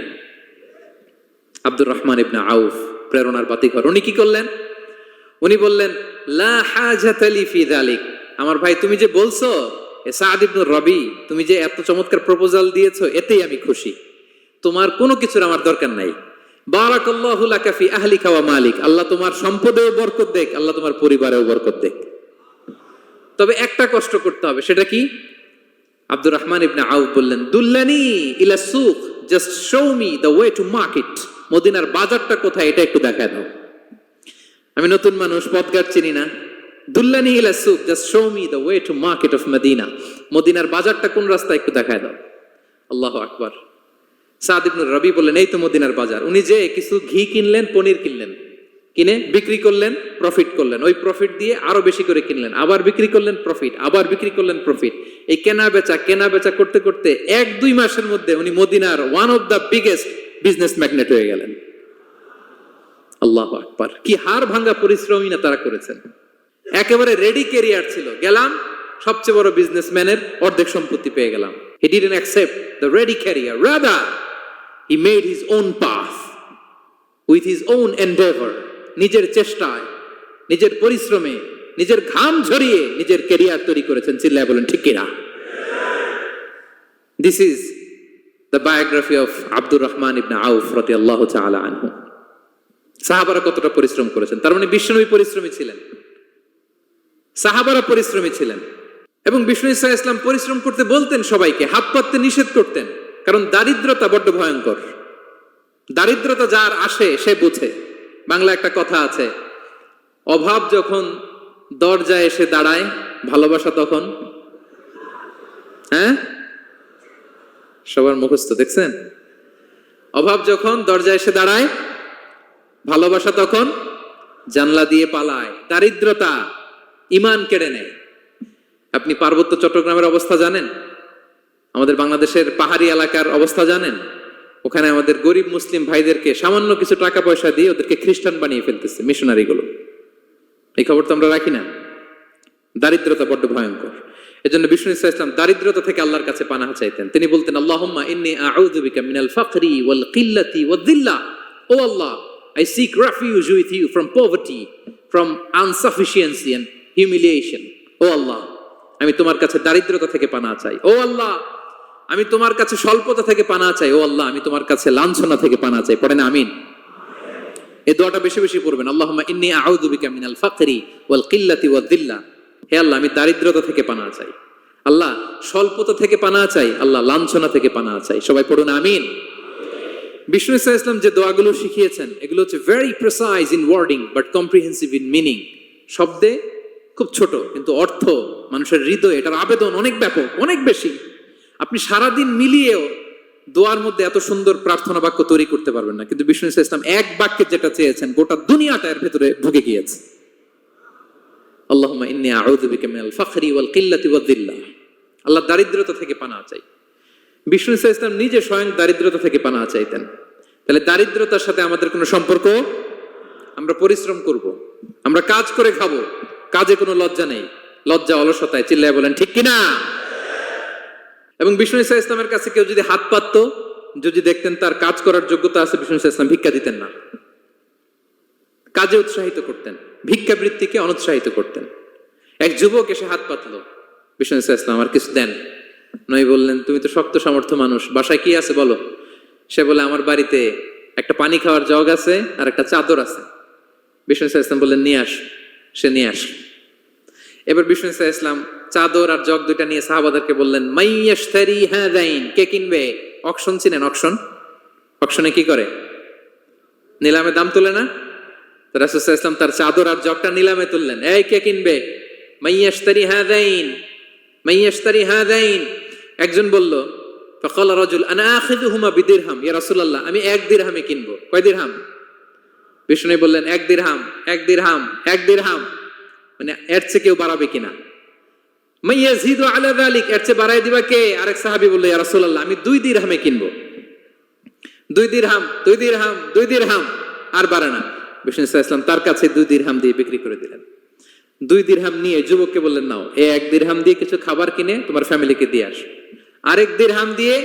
আব্দুর রহমান ইবনে আউফ প্রেরণার বাতিঘর। উনি কি করলেন? উনি বললেন, লা হাজাতা লি ফি যালিক। আমার ভাই, তুমি যে বলছো, সাআদ ইবনে রাবী, তুমি যে এত চমৎকার প্রপোজাল দিয়েছো, এতেই আমি খুশি, তোমার কোনো কিছুর আমার দরকার নাই। বারাকাল্লাহু লাকা ফি আহলিকা ওয়া মালিক, আল্লাহ তোমার সম্পদেও বরকত দেখ, আল্লাহ তোমার পরিবারেও বরকত দেখ। তবে একটা কষ্ট করতে হবে, সেটা কি? আব্দুর রহমান ইবনে আউফ বললেন, দুল্লানি ইলা সুক, just show me the way to market. মদিনার বাজারটা কোথায় এটা একটু দেখায় দাও। আমি নতুন মানুষ, পথঘাট চিনি না। দুল্লানি ইলা সুক, just show me the way to market of Medina. মদিনার বাজারটা কোন রাস্তায় একটু দেখায় দাও। আল্লাহু আকবার। সাআদ ইবনে রাবী বললেন, এই তো মদিনার বাজার। উনি যে কিছু ঘি কিনলেন, পনির কিনলেন, কিনে বিক্রি করলেন, প্রফিট করলেন। ওই প্রফিট দিয়ে আরো বেশি করে কিনলেন, আবার বিক্রি করলেন, প্রফিট, আবার বিক্রি করলেন, প্রফিট। এই কেনা বেচা করতে করতে 1-2 মাসের মধ্যে উনি মদিনার one of the biggest business magnate হয়ে গেলেন। আল্লাহু আকবার। কি হাড় ভাঙ্গা পরিশ্রমই না তারা করেছেন। একেবারে রেডি ক্যারিয়ার ছিল, গেলাম সবচেয়ে বড় বিজনেসম্যানের অর্ধেক সম্পত্তি পেয়ে গেলাম। He didn't accept the ready career, rather he made his own path with his own endeavor. নিজের চেষ্টায়, নিজের পরিশ্রমে, নিজের ঘাম ঝরিয়ে নিজের ক্যারিয়ার তৈরি করেছেন। চিল্লায় বলেন ঠিক কিনা? This is the biography of Abdur Rahman ইবনে আউফ রাদিয়াল্লাহু তাআলা আনহু। সাহাবারা কতটা পরিশ্রম করেছেন, তার মানে বিশ্বনবী পরিশ্রমী ছিলেন, সাহাবারা পরিশ্রমী ছিলেন। এবং বিষ্ণু ইসা ইসলাম পরিশ্রম করতে বলতেন সবাইকে, হাত পাততে নিষেধ করতেন, কারণ দারিদ্রতা বড্ড ভয়ঙ্কর। দারিদ্রতা যার আসে সে বুঝে। বাংলা একটা কথা আছে, অভাব যখন দরজায় এসে দাঁড়ায়, ভালোবাসা তখন। হ্যাঁ, সবার মুখস্থ, দেখছেন? অভাব যখন দরজায় এসে দাঁড়ায়, ভালোবাসা তখন জানলা দিয়ে পালায়। দারিদ্রতা ঈমান কেড়ে নেয়। আপনি পার্বত্য চট্টগ্রামের অবস্থা জানেন? আমাদের বাংলাদেশের পাহাড়ি এলাকার অবস্থা জানেন? ওখানে আমাদের গরিব মুসলিম ভাইদেরকে সামান্য কিছু টাকা পয়সা দিয়ে ওদেরকে খ্রিস্টান বানিয়ে ফেলতেছে মিশনারি গুলো। এই খবর তো আমরা রাখি না। দারিদ্রতা বড্ড ভয়ঙ্কর। এজন্য বিষ্ণু ইসলাম দারিদ্রতা থেকে আল্লাহর কাছে পানাহ চাইতেন। তিনি বলতেন, আল্লাহুম্মা ইন্নী আউযু বিকা মিনাল ফাকরি ওয়াল কিল্লাতি ওয়াদ-দিল্লা। ও আল্লাহ, I seek refuge with you from poverty, from insufficiency and humiliation. ও আল্লাহ, আমি তোমার কাছে দারিদ্রতা থেকে পানাহ চাই। ও আল্লাহ, আমি তোমার কাছে স্বল্পতা থেকে পানাহ চাই। ও আল্লাহ, আমি তোমার কাছে লাঞ্ছনা থেকে পানাহ চাই। পড়েন আমিন। এই দোয়াটা বেশি বেশি পড়বেন। আল্লাহুম্মা ইন্নী আউযু বিকা মিনাল ফাকরি ওয়াল কিল্লাতি ওয়াদ-দিল্লা। হে আল্লাহ, আমি দারিদ্রতা থেকে পানাহ চাই। আল্লাহ, স্বল্পতা থেকে পানাহ চাই। আল্লাহ, লাঞ্ছনা থেকে পানাহ চাই। সবাই পড়ুন আমিন। বিষ্ণু ইসলাম যে দোয়াগুলো শিখিয়েছেন এগুলো হচ্ছে very precise in wording but comprehensive in meaning. শব্দে খুব ছোট, কিন্তু অর্থ মানুষের হৃদয়ে এটার আবেদন অনেক ব্যাপক, অনেক বেশি। আপনি সারাদিন মিলিয়েও দোয়ার মধ্যে এত সুন্দর প্রার্থনা বাক্য তৈরি করতে পারবেন না, কিন্তু বিষ্ণু ইসলাম এক বাক্যে যেটা চেয়েছেন গোটা দুনিয়াটা এর ভেতরে ঢুকে গিয়েছে। আল্লাহুম্মা ইন্নী আউযু বিকা মিনাল ফাকরি ওয়াল কিল্লাতি ওয়াদ-দিল্লা। আল্লাহ, দারিদ্রতা থেকে পানাহ চাই। বিষ্ণু ইসলাম নিজে স্বয়ং দারিদ্রতা থেকে পানাহ চাইতেন। তাহলে দারিদ্রতার সাথে আমাদের কোনো সম্পর্ক? আমরা পরিশ্রম করব, আমরা কাজ করে খাবো, কাজে কোনো লজ্জা নেই। লজ্জা অলসতায়, চিল্লায় বলেন ঠিক কিনা? এবং বিষ্ণু ইসলামের কাছে কেউ যদি হাত পাততো, যদি দেখতেন তার কাজ করার যোগ্যতা আছে, বিষ্ণু ইসলাম ভিক্ষা দিতেন না, কাজে উৎসাহিত করতেন, ভিক্ষাবৃত্তিকে অনুৎসাহিত করতেন। এক যুবক এসে হাত পাতলো, বিষ্ণু ইসলাম আর কিছু দেন নয়, বললেন তুমি তো শক্ত সামর্থ্য মানুষ, বাসায় কি আছে বলো। সে বলে আমার বাড়িতে একটা পানি খাওয়ার জগ আছে আর একটা চাদর আছে। বিষ্ণু ইসলাম বললেন নিয়ে আস। সে নিয়ে আস। এবার বিষ্ণু ইসলাম চাদর আর জগ দুইটা নিয়ে সাহাবাদেরকে বললেন, মাইয়াশতারি হাযাইন, কে কিনবে? অকশন চিনেন? অকশন, অকশনে কি করে? নিলামে দাম তোলে না? রাসূল সাল্লাল্লাহু আলাইহি ওয়াসাল্লাম তার চাদর আর জগটা নিলামে তুললেন। এই কে কিনবে? মাইয়াশতারি হাযাইন, মাইয়াশতারি হাযাইন। একজন বলল, ফাকাল রাজুল আনা আখিযুহুমা বিদিরহাম, ইয়া রাসূলুল্লাহ, আমি 1 দিরহামে কিনবো। কয় দিরহাম? বিষ্ণু বললেন 1 দিরহাম, 1 দিরহাম, 1 দিরহাম। মানে এর চেয়ে কেউ বাড়াবে কিনা? মাইয়াজিদু আলা যালিক, এর চেয়ে বাড়ায় দিবা কে? আরেক সাহাবী বলল, ইয়া রাসূলুল্লাহ, আমি 2 দিরহামে কিনবো। 2 দিরহাম, 2 দিরহাম, 2 দিরহাম, আর বাড়ে না। বিষ্ণু ইসলাম তার কাছে 2 দিরহাম দিয়ে বিক্রি করে দিলেন। 2 দিরহাম নিয়ে যুবককে বললেন, নাও, এই 1 দিরহাম দিয়ে কিছু খাবার কিনে তোমার ফ্যামিলিকে দিয়ে আস। আরেক দিরহাম দিয়ে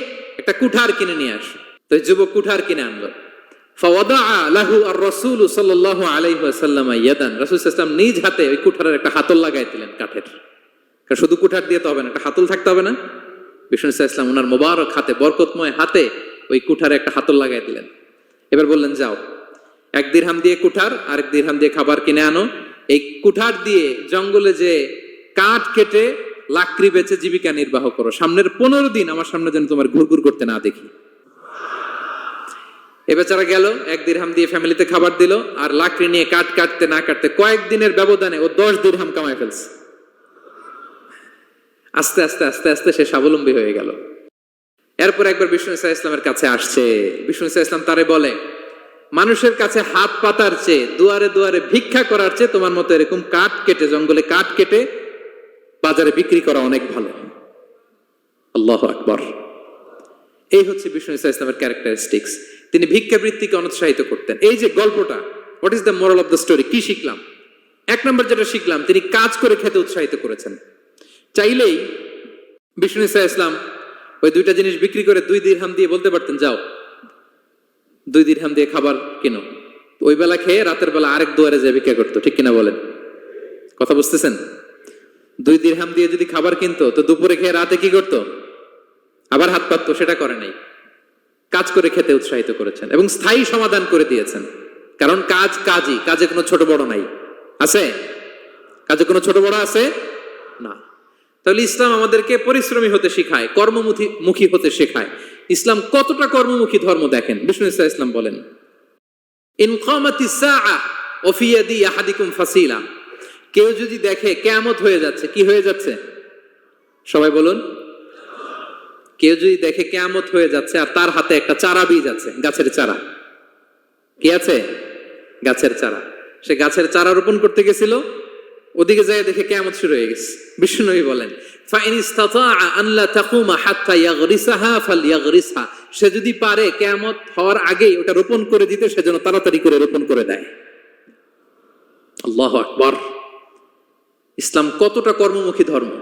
একটা কুঠার কিনে নিয়ে আস। তো যুবক কুঠার কিনে আনলো। ফাওয়াদাআ লাহু আর-রাসূল সাল্লাল্লাহু আলাইহি ওয়াসাল্লাম ইয়াদান, রাসূল সাল্লাল্লাহু আলাইহি ওয়াসাল্লাম নিজ হাতে ওই কুঠারের একটা হাতল লাগাই দিলেন কাঠের। কারণ শুধু কুঠার দিয়ে তো হবে না, একটা হাতল থাকতে হবে না? বিষ্ণু ইসলাম ওনার মোবারক হাতে, বরকতময় হাতে ওই কুঠারে একটা হাতল লাগাই দিলেন। এবার বললেন, যাও, 1 দিরহাম দিয়ে কুঠার, আরেক দিরহাম দিয়ে খাবার কিনে আনো। এই কুঠার দিয়ে জঙ্গলে যে কাঠ কেটে লাকড়ি বেচে জীবিকা নির্বাহ করো। সামনের 15 দিন আমার সামনে যেন তোমার ঘুরঘুর করতে না দেখি। এ বেচারা গেল, 1 দিরহাম দিয়ে ফ্যামিলিতে খাবার দিল, আর লাকড়ি নিয়ে কাঠ কাটতে না কাটতে কয়েকদিনের ব্যবধানে ও 10 দিরহাম কামাই ফেলছে। আস্তে আস্তে আস্তে আস্তে সে স্বাবলম্বী হয়ে গেল। এরপর একবার বিষ্ণু ইসলামের কাছে আসছে। বিষ্ণু ইসলাম তারে বলে, মানুষের কাছে হাত পাতার চেয়ে, দুয়ারে দুয়ারে ভিক্ষা করার চেয়ে তোমার মতো এরকম কাঠ কেটে, জঙ্গলে কাঠ কেটে বাজারে বিক্রি করা অনেক ভালো। আল্লাহু আকবার। এই হচ্ছে বিষ্ণু ইসলামের ক্যারেক্টারিস্টিক্স। তিনি ভিক্ষাবৃত্তিকে অনুৎসাহিত করতেন। এই যে গল্পটা, what is the moral of the story? কি শিখলাম? 1 নম্বর যেটা শিখলাম, তিনি কাজ করে খেতে উৎসাহিত করেছেন। চাইলেই বিষ্ণু ইসলাম ওই 2টা জিনিস বিক্রি করে 2 দিরহাম দিয়ে বলতে পারতেন, যাও 2 দিরহাম দিয়ে খাবার কিনো। ওই বেলা খেয়ে রাতের বেলা আরেক দুয়ারে যে ভিক্ষা করতো, ঠিক কিনা বলেন? কথা বুঝতেছেন? 2 দিরহাম দিয়ে যদি খাবার কিনতো, তো দুপুরে খেয়ে রাতে কি করতো? আবার হাত পাততো। সেটা করে নাই। কাজ করে খেতে উৎসাহিত করেছেন এবং স্থায়ী সমাধান করে দিয়েছেন। কারণ কাজ কাজই, কাজে কোনো ছোট বড় নাই। আছে? কাজে কোনো ছোট বড় আছে না। তাহলে ইসলাম আমাদেরকে পরিশ্রমী হতে শেখায়, কর্মমুখী হতে শেখায়। ইসলাম কতটা কর্মমুখী ধর্ম দেখেন। বিষ্ণু ইসলাম বলেন, ইন কামাতিস সাআ ওয়া ফি ইয়াদি আহাদিকুম ফাসিলা, কেউ যদি দেখে কিয়ামত হয়ে যাচ্ছে, কি হয়ে যাচ্ছে? সবাই বলুন, কেউ যদি দেখে কিয়ামত হয়ে যাচ্ছে আর তার হাতে একটা চারা বীজ আছে, গাছের চারা, কি আছে? গাছের চারা। সে গাছের চারা রোপণ করতে গেছিল, ওদিকে যায় দেখে কিয়ামত শুরু হয়ে গেছে। বিষ্ণুনবী বলেন ফাইন ইসতাতাআ আন লা তাকুমা হাত্তা ইয়াগরিসাহা ফালইয়াগরিসহা, সে যদি পারে কিয়ামত হওয়ার আগেই ওটা রোপণ করে দিতে, সেজন্য তাড়াতাড়ি করে রোপণ করে দেয়। আল্লাহু আকবার। ইসলাম কতটা কর্মমুখী ধর্ম।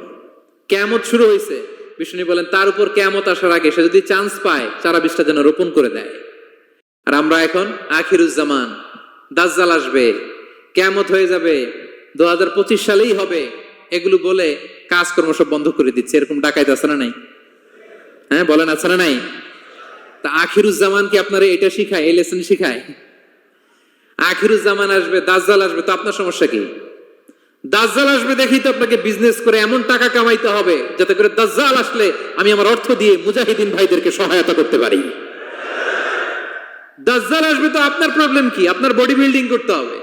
কিয়ামত শুরু হয়েছে, বিষ্ণু বলেন তার উপর কিয়ামত আসার আগে সে যদি চান্স পায় চারা বীজটা যেন রোপণ করে দেয়। আর আমরা এখন আখিরুজ্জামান, দাজ্জাল আসবে, কিয়ামত হয়ে যাবে, 2025 সালেই হবে, এগুলো বলে কাজকর্ম সব বন্ধ করে দিচ্ছে। এরকম ডাকাইতে আছে না নাই? হ্যাঁ বলেন, আছে না নাই? তা আখিরুজ্জামান কি আপনারা এটা শিখায়, এই লেসন শিখায়? আখিরুজ্জামান আসবে, দাজ্জাল আসবে, তো আপনার সমস্যা কি? দাজ্জাল আসবে দেখেই তো আপনাকে বিজনেস করে এমন টাকা কামাইতে হবে যাতে করে দাজ্জাল আসলে আমি আমার অর্থ দিয়ে মুজাহিদিন ভাইদেরকে সহায়তা করতে পারি। দাজ্জাল আসবে তো আপনার প্রবলেম কি? আপনার বডি বিল্ডিং করতে হবে,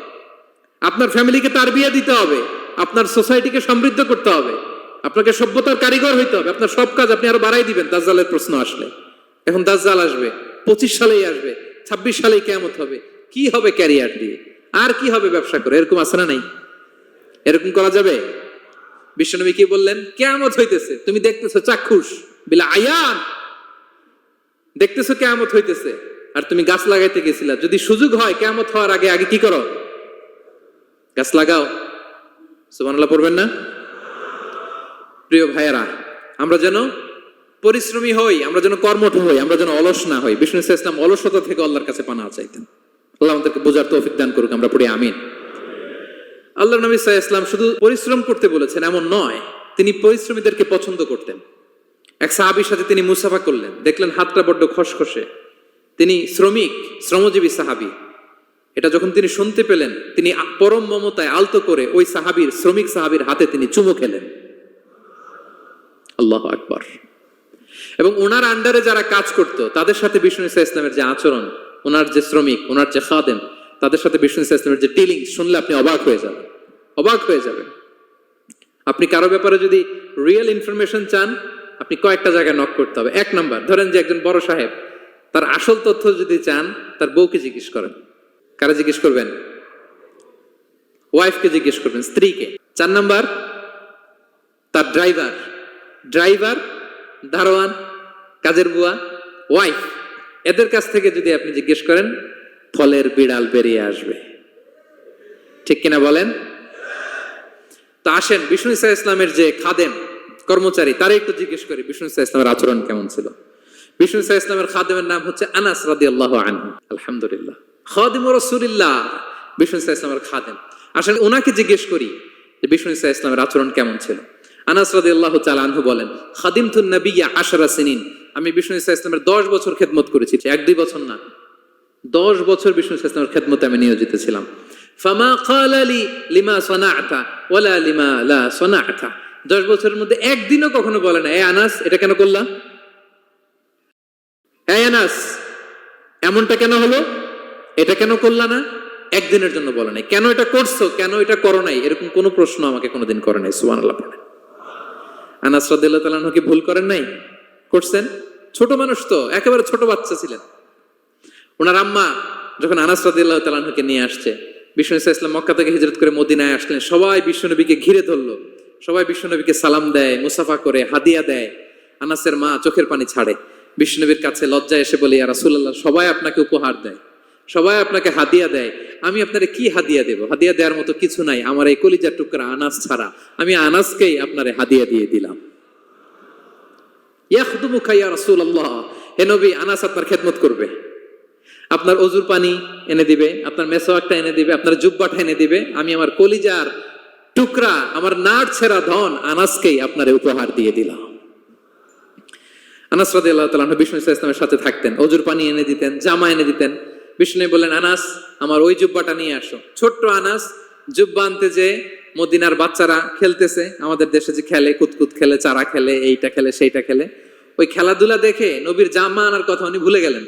আপনার ফ্যামিলিকে তারবিয়া দিতে হবে, আপনার সোসাইটিকে সমৃদ্ধ করতে হবে, আপনাকে সভ্যতার কারিগর হইতে হবে। আপনার সব কাজ আপনি আরো বাড়াই দিবেন দাজ্জালের প্রশ্ন আসলে। এখন দাজ্জাল আসবে, 25 সালেই আসবে, 26 সালেই কিয়ামত হবে। কি হবে ক্যারিয়ার দিয়ে, আর কি হবে ব্যবসা করে? এরকম আছে না নাই? এরকম করা যাবে? বিশ্বনবী কি বললেন? কিয়ামত হইতেছে, তুমি দেখতেছো চাক্ষুষ বিলা আয়ান, দেখতেছো কিয়ামত হইতেছে, আর তুমি গাছ লাগাইতে গেছিলা। যদি সুযোগ হয় কিয়ামত হওয়ার আগে আগে কি করো? গাছ লাগাও। সুবহানাল্লাহ পড়বেন না? প্রিয় ভাইয়েরা, আমরা যেন পরিশ্রমী হই, আমরা যেন কর্মঠ হই, আমরা যেন অলস না হই। বিষ্ণু ইসলাম অলসতা থেকে আল্লাহর কাছে পানাহ চাইতেন। আল্লাহ আমাদেরকে বোঝার তৌফিক দান করুক, আমরা পড়ি আমিন। আল্লাহর নবী সাল্লাল্লাহু আলাইহি ওয়াসাল্লাম শুধু পরিশ্রম করতে বলেছেন এমন নয়, তিনি পরিশ্রমীদেরকে পছন্দ করতেন। এক সাহাবীর সাথে তিনি মুসাফা করলেন, দেখলেন হাতটা বড্ড খসখসে, তিনি শ্রমজীবী সাহাবী। এটা যখন তিনি শুনতে পেলেন, তিনি পরম মমতায় আলতো করে ওই শ্রমিক সাহাবীর হাতে তিনি চুমু খেলেন। আল্লাহু আকবার। এবং ওনার আন্ডারে যারা কাজ করত তাদের সাথে বিষ্ণু ইসলামের যে আচরণ, ওনার যে শ্রমিক, ওনার যে খাদেম, তাদের সাথে বিষ্ণু ইসলামের যে ডিলিং শুনলে আপনি অবাক হয়ে যাবেন। আপনি কারো ব্যাপারে যদি রিয়েল ইনফরমেশন চান, আপনি কয়েকটা জায়গায় নক করতে হবে। 1 নাম্বার, ধরেন যে একজন বড় সাহেব, তার আসল তথ্য যদি চান তার বউকে জিজ্ঞেস করেন। কারে জিজ্ঞেস করবেন? ওয়াইফকে জিজ্ঞেস করবেন, স্ত্রীকে। 4 নাম্বার, তার ড্রাইভার, দারোয়ান, কাজের বুয়া, ওয়াইফ, এদের কাছ থেকে যদি আপনি জিজ্ঞেস করেন, ফলের বিড়াল বেরিয়ে আসবে। ঠিক কিনা বলেন? তো আসেন বিষ্ণু ইসলামের যে খাদেম, কর্মচারী, তারা একটু জিজ্ঞেস করি বিষ্ণু ইসলামের আচরণ কেমন ছিল। বিষ্ণু ইসলামের খাদেমের নাম হচ্ছে আনাস রাদিয়াল্লাহু আনহু। আলহামদুলিল্লাহ, খাদিমুর রাসূলিল্লাহ, বিষ্ণু ইসলামের খাদেম। আসলে ওনাকে জিজ্ঞেস করি যে বিষ্ণু ইসলামের আচরণ কেমন ছিল। আনাস রাদিয়াল্লাহু তাআলা আনহু বলেন, খাদিমতুন নবিয়্যা 10 সিনিন, আমি বিষ্ণু ইসলামের 10 বছর খেদমত করেছি। 1-2 বছর না, 10 বছর বিষ্ণু ইসলামের খেদমতে আমি নিয়োজিত ছিলাম। ফামা ক্বালা লি লিমা সানা'তা ওয়ালা লিমা লা সানা'তা, 10 বছরের মধ্যে একদিনও কখনো বলে না, এ আনাস এটা কেন করলা, এ আনাস এমনটা কেন হলো, এটা কেন করলা না, একদিনের জন্য বলে নাই। কেন এটা করছো, কেন এটা করো নাই, এরকম কোনো প্রশ্ন আমাকে কোনোদিন করে নাই। সুবহানাল্লাহ পড়ে। আনাস রাদিয়াল্লাহু তাআলা কি ভুল করেন নাই? করছেন। ছোট মানুষ তো, একেবারে ছোট বাচ্চা ছিলেন। ওনার আম্মা যখন আনাস রাদিয়াল্লাহু তাআলাকে নিয়ে আসছে, বিষ্ণু ইসলাম মক্কা থেকে হিজরত করে মদিনায় আসলেন, সবাই বিশ্বনবীকে ঘিরে ধরলো, সবাই বিশ্বনবীকে সালাম দেয়, মুসাফা করে, হাদিয়া দেয়। আনাসের মা চোখের পানি ছাড়ে, বিশ্বনবীর কাছে লজ্জায় এসে বলে, ইয়া রাসূলুল্লাহ, সবাই আপনাকে উপহার দেয়, সবাই আপনাকে হাদিয়া দেয়, আমি আপনারে কি হাদিয়া দেব? হাদিয়া দেওয়ার মতো কিছু নাই, আমার এই কলিজার টুকরা আনাস ছাড়া। আমি আনাসকেই আপনারে হাদিয়া দিয়ে দিলাম। ইয়াখদুমুকা ইয়া রাসূলুল্লাহ, হে নবী, আনাস আপনার খেদমত করবে, আপনার অজুর পানি এনে দিবে, আপনার মেসওয়াকটা এনে দিবে, আপনার জুব্বাটা এনে দিবে। আমি আমার কলিজার টুকরা, আমার নাড় ছেঁড়া ধন আনাসকেই আপনারে উপহার দিয়ে দিলাম। আনাস রাদিয়াল্লাহু তাআলা বিষ্ণু ইসলামের সাথে থাকতেন, অজুর পানি এনে দিতেন, জামা এনে দিতেন। বিষ্ণু বললেন, আনাস আমার ওই জুব্বাটা নিয়ে আসো। ছোট্ট আনাস জুব্বা আনতে যে মদিনার বাচ্চারা খেলতেছে, আমাদের দেশে যে খেলে, কুতকুত খেলে, চারা খেলে, এইটা খেলে, সেইটা খেলে, ওই খেলাধুলা দেখে নবীর জামা আনার কথা উনি ভুলে গেলেন।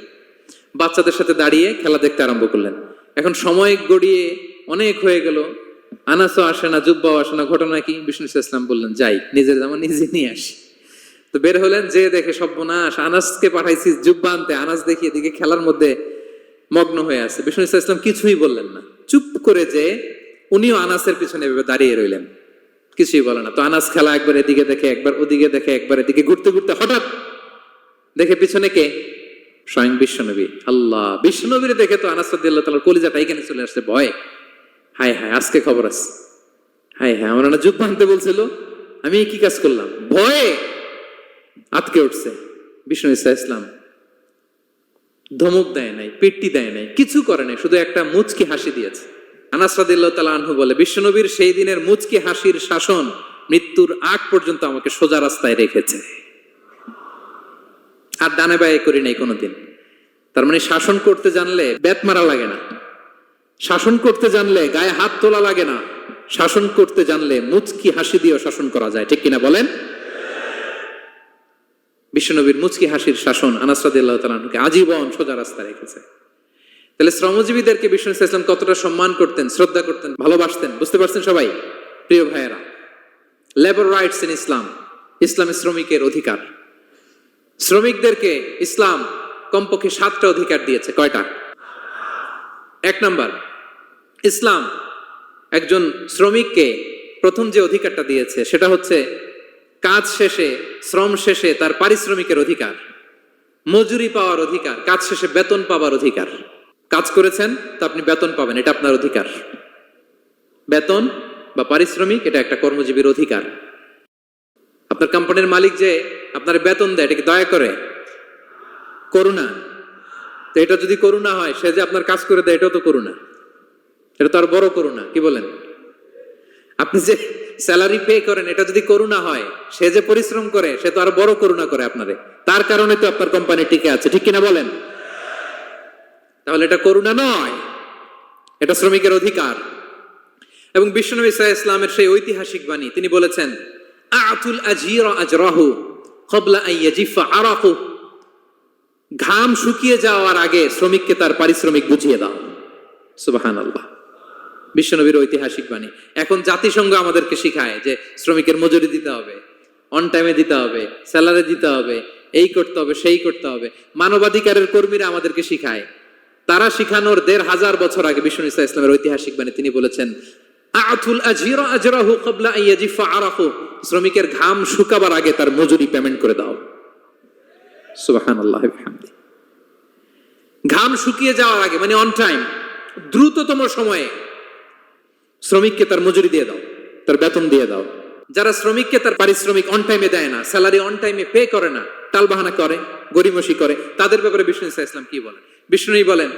বাচ্চাদের সাথে দাঁড়িয়ে খেলা দেখতে আরম্ভ করলেন। এখন সময় গড়িয়ে অনেক হয়ে গেল, আনাসও আসে না, জুব্বাও আসে না। ঘটনা কি? বিষ্ণু ইসলাম বললেন, যাই, নিজের জামা নিজে নিয়ে আসি। তো বের হলেন, যে দেখে সর্বনাশ, আনাসকে পাঠাইছি জুব্বা আনতে, আনাস দেখি এদিকে খেলার মধ্যে মগ্ন হয়ে আছে। বিষ্ণু ইসলাম কিছুই বললেন না, চুপ করে যে উনিও আনাসের পিছনে এভাবে দাঁড়িয়ে রইলেন, কিছুই বলে না। তো আনাস খেলা একবার এদিকে দেখে, একবার ওদিকে দেখে, একবার এদিকে ঘুরতে ঘুরতে হঠাৎ দেখে পিছনে কে? স্বয়ং বিশ্বনবী। আল্লাহ, বিশ্বনবীর দেখে তো আনাস রাদিয়াল্লাহু তাআলার কলিজাটা এখানে চলে আসছে ভয়। হায় হায়, আজকে খবর আছে। হায় হায়, আমার না যুদ্ধ আনতে বলছিল, আমি কি কাজ করলাম? ভয়ে আটকে উঠছে। বিষ্ণু ইসলাম ধমক দেয় নাই, পেট্টি দেয় নাই, কিছু করে নাই, শুধু একটা মুচকি হাসি দিয়েছে। আনাস রাদিয়াল্লাহু তাআলা আনহু বলে, বিশ্বনবীর সেই দিনের মুচকি হাসির শাসন মৃত্যুর আগ পর্যন্ত আমাকে সোজা রাস্তায় রেখেছে, আর ডানে বায়ে করি নাই কোনোদিন। তার মানে শাসন করতে জানলে বেত মারা লাগে না, শাসন করতে জানলে গায়ে হাত তোলা লাগে না, শাসন করতে জানলে মুচকি হাসি দিয়েও শাসন করা যায়, ঠিক কিনা বলেন? বিশ্বনবীর মুচকি হাসির শাসন আনাস রাদিয়াল্লাহু তাআলা আনহুকে আজীবন সোজা রাস্তা রেখেছে। তাহলে শ্রমজীবীদেরকে বিষ্ণু ইসলাম কতটা সম্মান করতেন, শ্রদ্ধা করতেন, ভালোবাসতেন, বুঝতে পারছেন সবাই? প্রিয় ভাইয়েরা, লেবার রাইটস ইন ইসলাম, ইসলামে শ্রমিকের অধিকার। শ্রমিকদেরকে ইসলাম কমপক্ষে 7টা অধিকার দিয়েছে। কয়টা? 1 নাম্বার, ইসলাম একজন শ্রমিককে প্রথম যে অধিকারটা দিয়েছে সেটা হচ্ছে কাজ শেষে, শ্রম শেষে তার পারিশ্রমিকের অধিকার, মজুরি পাওয়ার অধিকার, কাজ শেষে বেতন পাওয়ার অধিকার। কাজ করেছেন তো আপনি বেতন পাবেন, এটা আপনার অধিকার। বেতন বা পারিশ্রমিক এটা একটা কর্মজীবীর অধিকার। আপনার কোম্পানির মালিক যে আপনার বেতন দেয়, এটা কি দয়া করে? করুণা। তো এটা যদি করুণা হয়, সে যে আপনার কাজ করে দেয়, এটাও তো করুণা, এটা তো আর বড় করুণা, কি বলেন? আপনি যে স্যালারি পে করেন, এটা যদি করুণা হয়, সে যে পরিশ্রম করে, সে তো আর বড় করুণা করে আপনারে, তার কারণে তো আপনার কোম্পানি টিকে আছে, ঠিক কিনা বলেন? তাহলে এটা করুণা নয়, এটা শ্রমিকের অধিকার। এবং বিশ্বনবী সাল্লাল্লাহু আলাইহি ওয়াসাল্লামের সেই ঐতিহাসিক বাণী, তিনি বলেছেন, আতুল আজিরা আজরাহু ক্বাবলা আন ইয়াজিফা আরাকু, ঘাম শুকিয়ে যাওয়ার আগে শ্রমিককে তার পারিশ্রমিক বুঝিয়ে দাও। সুবহানাল্লাহ, বিশ্বনবীর ঐতিহাসিক বাণী। এখন জাতিসংঘ আমাদেরকে শিখায় যে শ্রমিকের মজুরি দিতে হবে, অন টাইমে দিতে হবে, স্যালারি দিতে হবে, এই করতে হবে, সেই করতে হবে। মানবাধিকারের কর্মীরা আমাদেরকে শিখায়, তারা শিখানোর 1500 বছর আগে বিশ্বনবী সাল্লাল্লাহু আলাইহি ওয়াসাল্লামের ঐতিহাসিক বাণী, তিনি বলেছেন, আতুল আজিরা আজরাহু ক্বাবলা আন ইয়াজিফা আরাকু, শ্রমিকের ঘাম শুকাবার আগে তার মজুরি পেমেন্ট করে দাও। সুবহানাল্লাহ ওয়া বিহামদিহি। ঘাম শুকিয়ে যাওয়ার আগে মানে অন টাইম, দ্রুততম সময়ে শ্রমিককে তার মজুরি দিয়ে দাও, তার বেতন দিয়ে দাও। যারা শ্রমিককে তার পারিশ্রমিক অন টাইমে দেয় না, স্যালারি অন টাইমে পে করে না, টালবাহানা করে, গরিমসি করে, তাদের ব্যাপারে বিষ্ণু সাল্লাল্লাহু আলাইহি ওয়াসাল্লাম কি বলেন? বিষ্ণু বলেন,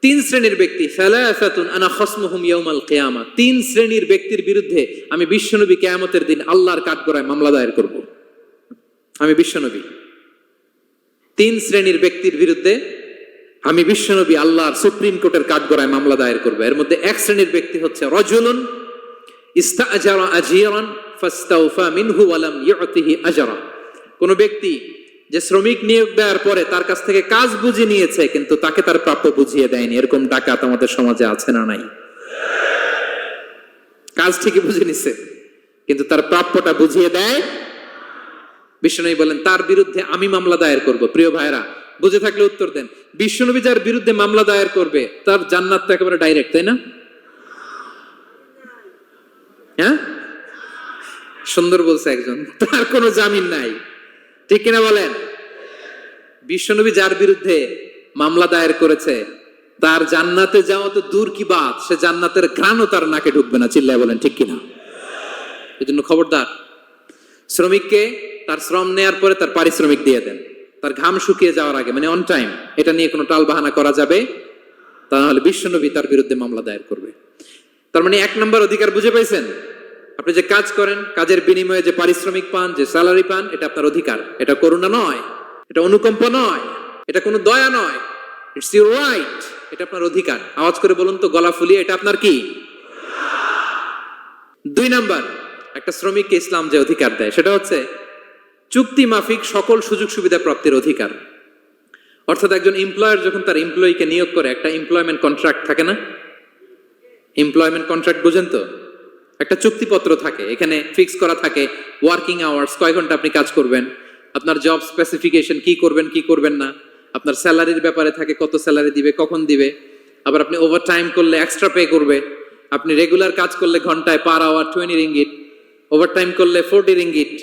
3 শ্রেণীর ব্যক্তি, সালাসাতুন আনা খাসমুহুম ইয়াউমাল কিয়ামা, 3 শ্রেণীর ব্যক্তির বিরুদ্ধে আমি বিশ্বনবী কিয়ামতের দিন আল্লাহর কাঠগড়ায় মামলা দায়ের করব। আমি বিশ্বনবী 3 শ্রেণীর ব্যক্তির বিরুদ্ধে আমি বিশ্বনবী আল্লাহর সুপ্রিম কোর্টের কাঠগড়ায় মামলা দায়ের করব। এর মধ্যে 1 শ্রেণীর ব্যক্তি হচ্ছে রাজুলুন ইস্তাআজারা আজিরান ফাস্তাওফা মিনহু ওয়া লাম ইউতিহি আজরা, কোন ব্যক্তি যে শ্রমিক নিয়োগ দেওয়ার পরে তার কাছ থেকে কাজ বুঝে নিয়েছে কিন্তু তাকে তার প্রাপ্য বুঝিয়ে দেয়নি। এরকম ডাকাত আমাদের সমাজে আছে না নাই? কাজ ঠিকই বুঝে নিছে কিন্তু তার প্রাপ্যটা বুঝিয়ে দেয়। বিশ্বনবী বলেন, তার বিরুদ্ধে আমি মামলা দায়ের করব। প্রিয় ভাইরা, বুঝে থাকলে উত্তর দেন। বিশ্বনবী যার বিরুদ্ধে মামলা দায়ের করবে তার জান্নাত তো একেবারে ডাইরেক্ট, তাই না? হ্যাঁ, সুন্দর বলছে একজন, তার কোনো জামিন নাই, ঠিক কিনা বলেন? বিশ্বনবী যার বিরুদ্ধে মামলা দায়ের করেছে তার জান্নাতে যাওয়া তো দূর কি বাত, সে জান্নাতের ঘ্রাণও তার নাকে ঢুকবে না, চিল্লায় বলেন ঠিক কিনা? এই জন্য খবরদার, শ্রমিককে তার শ্রম নেয়ার পরে তার পারিশ্রমিক দিয়ে দেন, তার ঘাম শুকিয়ে যাওয়ার আগে মানে অন টাইম। এটা নিয়ে কোনো টাল বাহানা করা যাবে তা না হলে বিশ্বনবী তার বিরুদ্ধে মামলা দায়ের করবে। তার মানে 1 নম্বর অধিকার বুঝে পাইছেন? আপনি যে কাজ করেন, কাজের বিনিময়ে যে পারিশ্রমিক পান, যে স্যালারি পান, এটা আপনার অধিকার। এটা করুণা নয়, এটা অনুকম্পা নয়, এটা কোনো দয়া নয়, ইটস ইউর রাইট, এটা আপনার অধিকার। আওয়াজ করে বলুন তো, গলা ফুলিয়ে, এটা আপনার কি? 2 নাম্বার, একটা শ্রমিককে ইসলাম যে অধিকার দেয় সেটা হচ্ছে চুক্তি মাফিক সকল সুযোগ সুবিধা প্রাপ্তির অধিকার। অর্থাৎ একজন এমপ্লয়ার যখন তার এমপ্লয়িকে নিয়োগ করে, একটা এমপ্লয়মেন্ট কন্ট্রাক্ট থাকে না? এমপ্লয়মেন্ট কন্ট্রাক্ট বুঝেন তো? একটা চুক্তিপত্র থাকে, এখানে ফিক্স করা থাকে ওয়ার্কিং আওয়ার্স, কয় ঘন্টা আপনি কাজ করবেন, আপনার জব স্পেসিফিকেশন, কি করবেন কি করবেন না, আপনার স্যালারির ব্যাপারে থাকে, কত স্যালারি দিবে, কখন দিবে, আবার আপনি ওভার টাইম করলে এক্সট্রা পে করবে, আপনি রেগুলার কাজ করলে ঘন্টায় per hour 20 ringgit, over time করলে 40 রিঙ্গিট,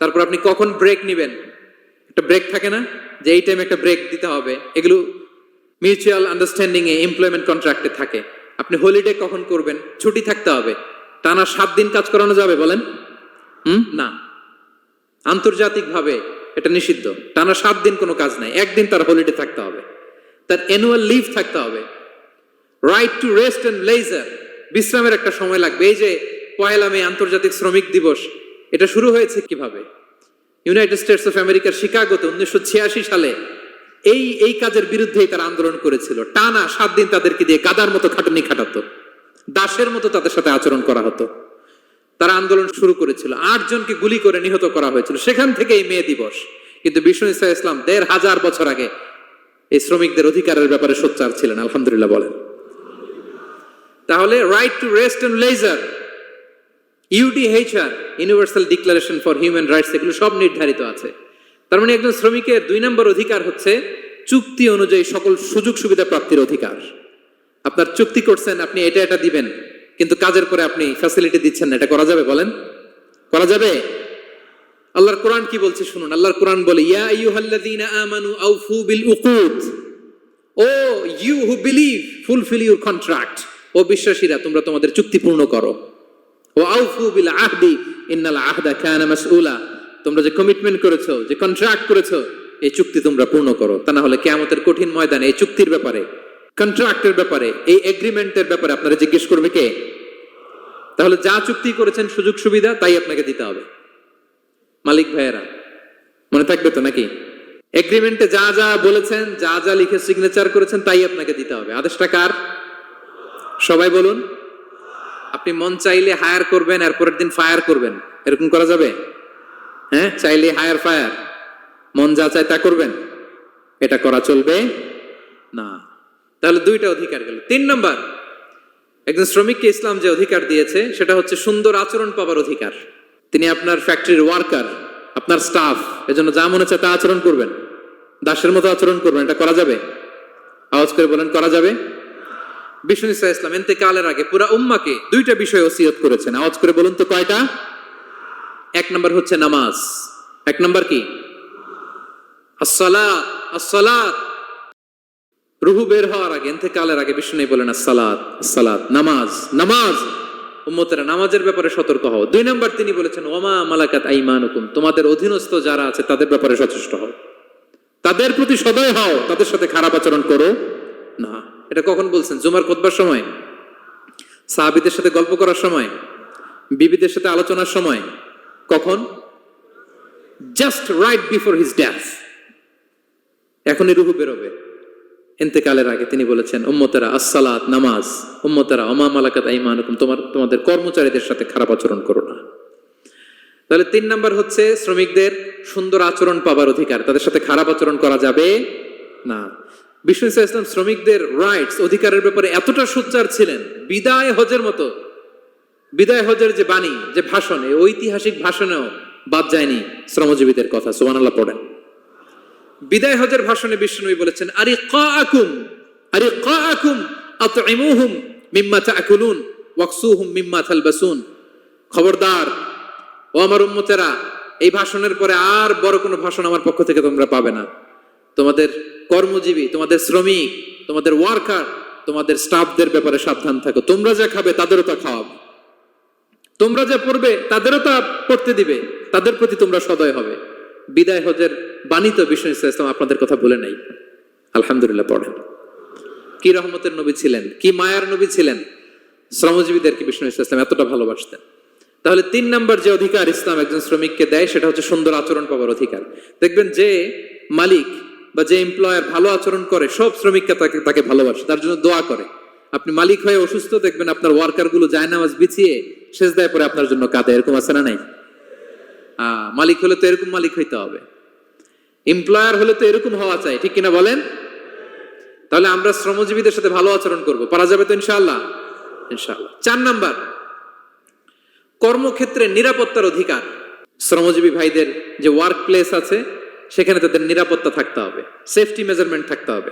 তারপর আপনি কখন ব্রেক নেবেন, একটা ব্রেক থাকে না যে এই টাইমে একটা ব্রেক দিতে হবে, এগুলো মিউচুয়াল আন্ডারস্ট্যান্ডিং এ এমপ্লয়মেন্ট কন্ট্রাক্টে থাকে। আপনি হলিডে কখন করবেন, ছুটি থাকতে হবে, টানা 7 দিন কাজ করানো যাবে বলেন? না, আন্তর্জাতিকভাবে এটা নিষিদ্ধ। টানা 7 দিন কোনো কাজ নাই, একদিন তার হলিডে থাকতে হবে, তার অ্যানুয়াল লিভ থাকতে হবে। Right to rest and leisure, বিশ্রামের একটা সময় লাগবে। এই যে 1 মে আন্তর্জাতিক শ্রমিক দিবস, এটা শুরু হয়েছে কিভাবে? ইউনাইটেড স্টেটস অফ আমেরিকার শিকাগোতে 1986 সালে এই কাজের বিরুদ্ধেই তারা আন্দোলন করেছিল। টানা 7 দিন তাদেরকে দিয়ে গাদার মতো খাটুনি খাটাতো, দাসের মতো তাদের সাথে আচরণ করা হতো। তারা আন্দোলন শুরু করেছিল, 8 জনকে গুলি করে নিহত করা হয়েছিল, সেখান থেকে এই মে দিবস। কিন্তু বিষ্ণু ঈসা ইসলাম 1500 বছর আগে এই শ্রমিকদের অধিকারের ব্যাপারে সোচ্চার ছিলেন, আলহামদুলিল্লাহ বলেন। তাহলে right to rest and leisure, UDHR, universal declaration for human rights, এগুলো সব নির্ধারিত আছে। তার মানে একজন শ্রমিকের 2 নম্বর অধিকার হচ্ছে চুক্তি অনুযায়ী সকল সুযোগ সুবিধা প্রাপ্তির অধিকার। আপনার চুক্তি করছেন, আপনি এটা এটা দিবেন, কিন্তু কাজের পরে আপনি ফ্যাসিলিটি দিচ্ছেন না, এটা করা যাবে বলেন? করা যাবে? আল্লাহর কোরআন কি বলছে শুনুন। আল্লাহর কোরআন বলে, ইয়া আইয়ুহাল্লাযীনা আমানু আউফু বিল উকুদ, O you who believe fulfil your contract, ও বিশ্বাসীরা তোমরা তোমাদের চুক্তি পূর্ণ করো। ও আউফু বিল আহদি ইন্নাল আহদা কানা মাসউলা, তোমরা যে কমিটমেন্ট করেছো, যে কন্ট্রাক্ট করেছো, এই চুক্তি তোমরা পূর্ণ করো। তা না হলে কিয়ামতের কঠিন ময়দানে এই চুক্তির ব্যাপারে, কন্ট্রাক্টের ব্যাপারে, এই এগ্রিমেন্টের ব্যাপারে আপনারা জিজ্ঞেস করবে কে? তাহলে যা চুক্তি করেছেন সুযোগ সুবিধা, তাই আপনাকে দিতে হবে। মালিক ভাইয়েরা মনে থাকবে তো নাকি? এগ্রিমেন্টে যা যা বলেছেন, যা যা লিখে সিগনেচার করেছেন, তাই আপনাকে দিতে হবে। আদেশটা কার? সবাই বলুন। আপনি মন চাইলে হায়ার করবেন, আর পরের দিন ফায়ার করবেন, এরকম করা যাবে? হ্যাঁ, চাইলে হায়ার ফায়ার, মন যা চায় তা করবেন, এটা করা চলবে না। তাহলে 2টা অধিকার গেল। 3 নম্বর, একজন শ্রমিককে ইসলাম যে অধিকার দিয়েছে সেটা হচ্ছে সুন্দর আচরণ পাবার অধিকার। তিনি আপনার ফ্যাক্টরির ওয়ার্কার, আপনার স্টাফ, এজন্য যা মনে চায় তা আচরণ করবেন, দাসের মতো আচরণ করবেন, এটা করা যাবে? আওয়াজ করে বলেন, করা যাবে? বিষ্ণু ঈসা ইসলাম ইন্তেকালের আগে পুরা উম্মাকে 2টা বিষয় ওসিয়ত করেছেন। আওয়াজ করে বলুন তো কয়টা? 1 নম্বর হচ্ছে নামাজ। 1 নম্বর কি? আসসালাত। আসসালাত, রুহু বের হওয়ার আগে, ইন্তেকালের আগে বিষ্ণু বলেন আসসালাত, আসসালাত, নামাজ, নামাজ। উম্মতেরা নামাজের ব্যাপারে সতর্ক হও। 2 নম্বর তিনি বলেছেন ওমা মালাকাত আইমানুকুম, তোমাদের অধীনস্থ যারা আছে তাদের ব্যাপারে সচেষ্ট হও, তাদের প্রতি সদয় হও, তাদের সাথে খারাপ আচরণ করো না। এটা কখন বলছেন? জুমার খুতবার সময়, সাহাবীদের সাথে গল্প করার সময়, বিবিদের সাথে আলোচনার সময়। কখন? Just right before his death, এখনই রুহু বেরোবে। ইন্তেকালের আগে তিনি বলেছেন উম্মতেরা আসসালাত, নামাজ, উম্মতেরা ওমা মালাকাত আইমানুকুম, তোমাদের কর্মচারীদের সাথে খারাপ আচরণ করো না। তাহলে 3 নম্বর হচ্ছে শ্রমিকদের সুন্দর আচরণ পাবার অধিকার, তাদের সাথে খারাপ আচরণ করা যাবে না। বিষ্ণু ঈসা ইসলাম শ্রমিকদের রাইটস, অধিকারের ব্যাপারে এতটা সোচ্চার ছিলেন, বিদায় হজের মতো, বিদায় হজের যে বাণী, যে ভাষণ, এই ঐতিহাসিক ভাষণেও বাদ যায়নি শ্রমজীবীদের কথা। সুবহানাল্লাহ পড়েন। বিদায় হজের ভাষণে বিষ্ণু বলেছেন আরিকাকুম, আরিকাকুম আতইমুহুম মিম্মা তাকুলুন ওয়াকসুহুম মিম্মা তালবাসুন। খবরদার ও আমার উম্মতেরা, এই ভাষণের পরে আর বড় কোনো ভাষণ আমার পক্ষ থেকে তোমরা পাবে না। তোমাদের কর্মজীবী, তোমাদের শ্রমিক, তোমাদের ওয়ার্কার, তোমাদের স্টাফদের ব্যাপারে সাবধান থাকো। তোমরা যা খাবে তাদেরও তা খাওয়াবে, তোমরা যা পড়বে তাদেরও তা পড়তে দিবে, তাদের প্রতি তোমরা সদয় হবে। বিদায় হজের বাণী তো বিষ্ণু ঈসা ইসলাম আপনাদের কথা বলে নাই। আলহামদুলিল্লাহ পড়েন। কি রহমতের নবী ছিলেন, কি মায়ার নবী ছিলেন, শ্রমজীবীদেরকে বিষ্ণু ঈসা ইসলাম এতটা ভালোবাসতেন। তাহলে 3 নম্বর যে অধিকার ইসলাম একজন শ্রমিককে দেয় সেটা হচ্ছে সুন্দর আচরণ পাবার অধিকার। দেখবেন যে মালিক বা যে এমপ্লয়ার ভালো আচরণ করে, সব শ্রমিককে তাকে ভালোবাসে, তার জন্য দোয়া করে। আপনি মালিক হয়ে অসুস্থ, দেখবেন আপনার ওয়ার্কার গুলো জায়নামাজ বিছিয়ে সেজদায় পরে আপনার জন্য কাঁদে, এরকম আছে না নাই? মালিক হলে তো এরকম মালিক হইতে হবে, এমপ্লয়ার হলে তো এরকম হওয়া চাই, ঠিক কিনা বলেন? তাহলে আমরা শ্রমজীবীদের সাথে ভালো আচরণ করব, পারা যাবে তো ইনশাআল্লাহ? ইনশাআল্লাহ। 4 নাম্বার, কর্মক্ষেত্রে নিরাপত্তার অধিকার। শ্রমজীবী ভাইদের যে ওয়ার্ক প্লেস আছে সেখানে তাদের নিরাপত্তা থাকতে হবে, সেফটি মেজারমেন্ট থাকতে হবে।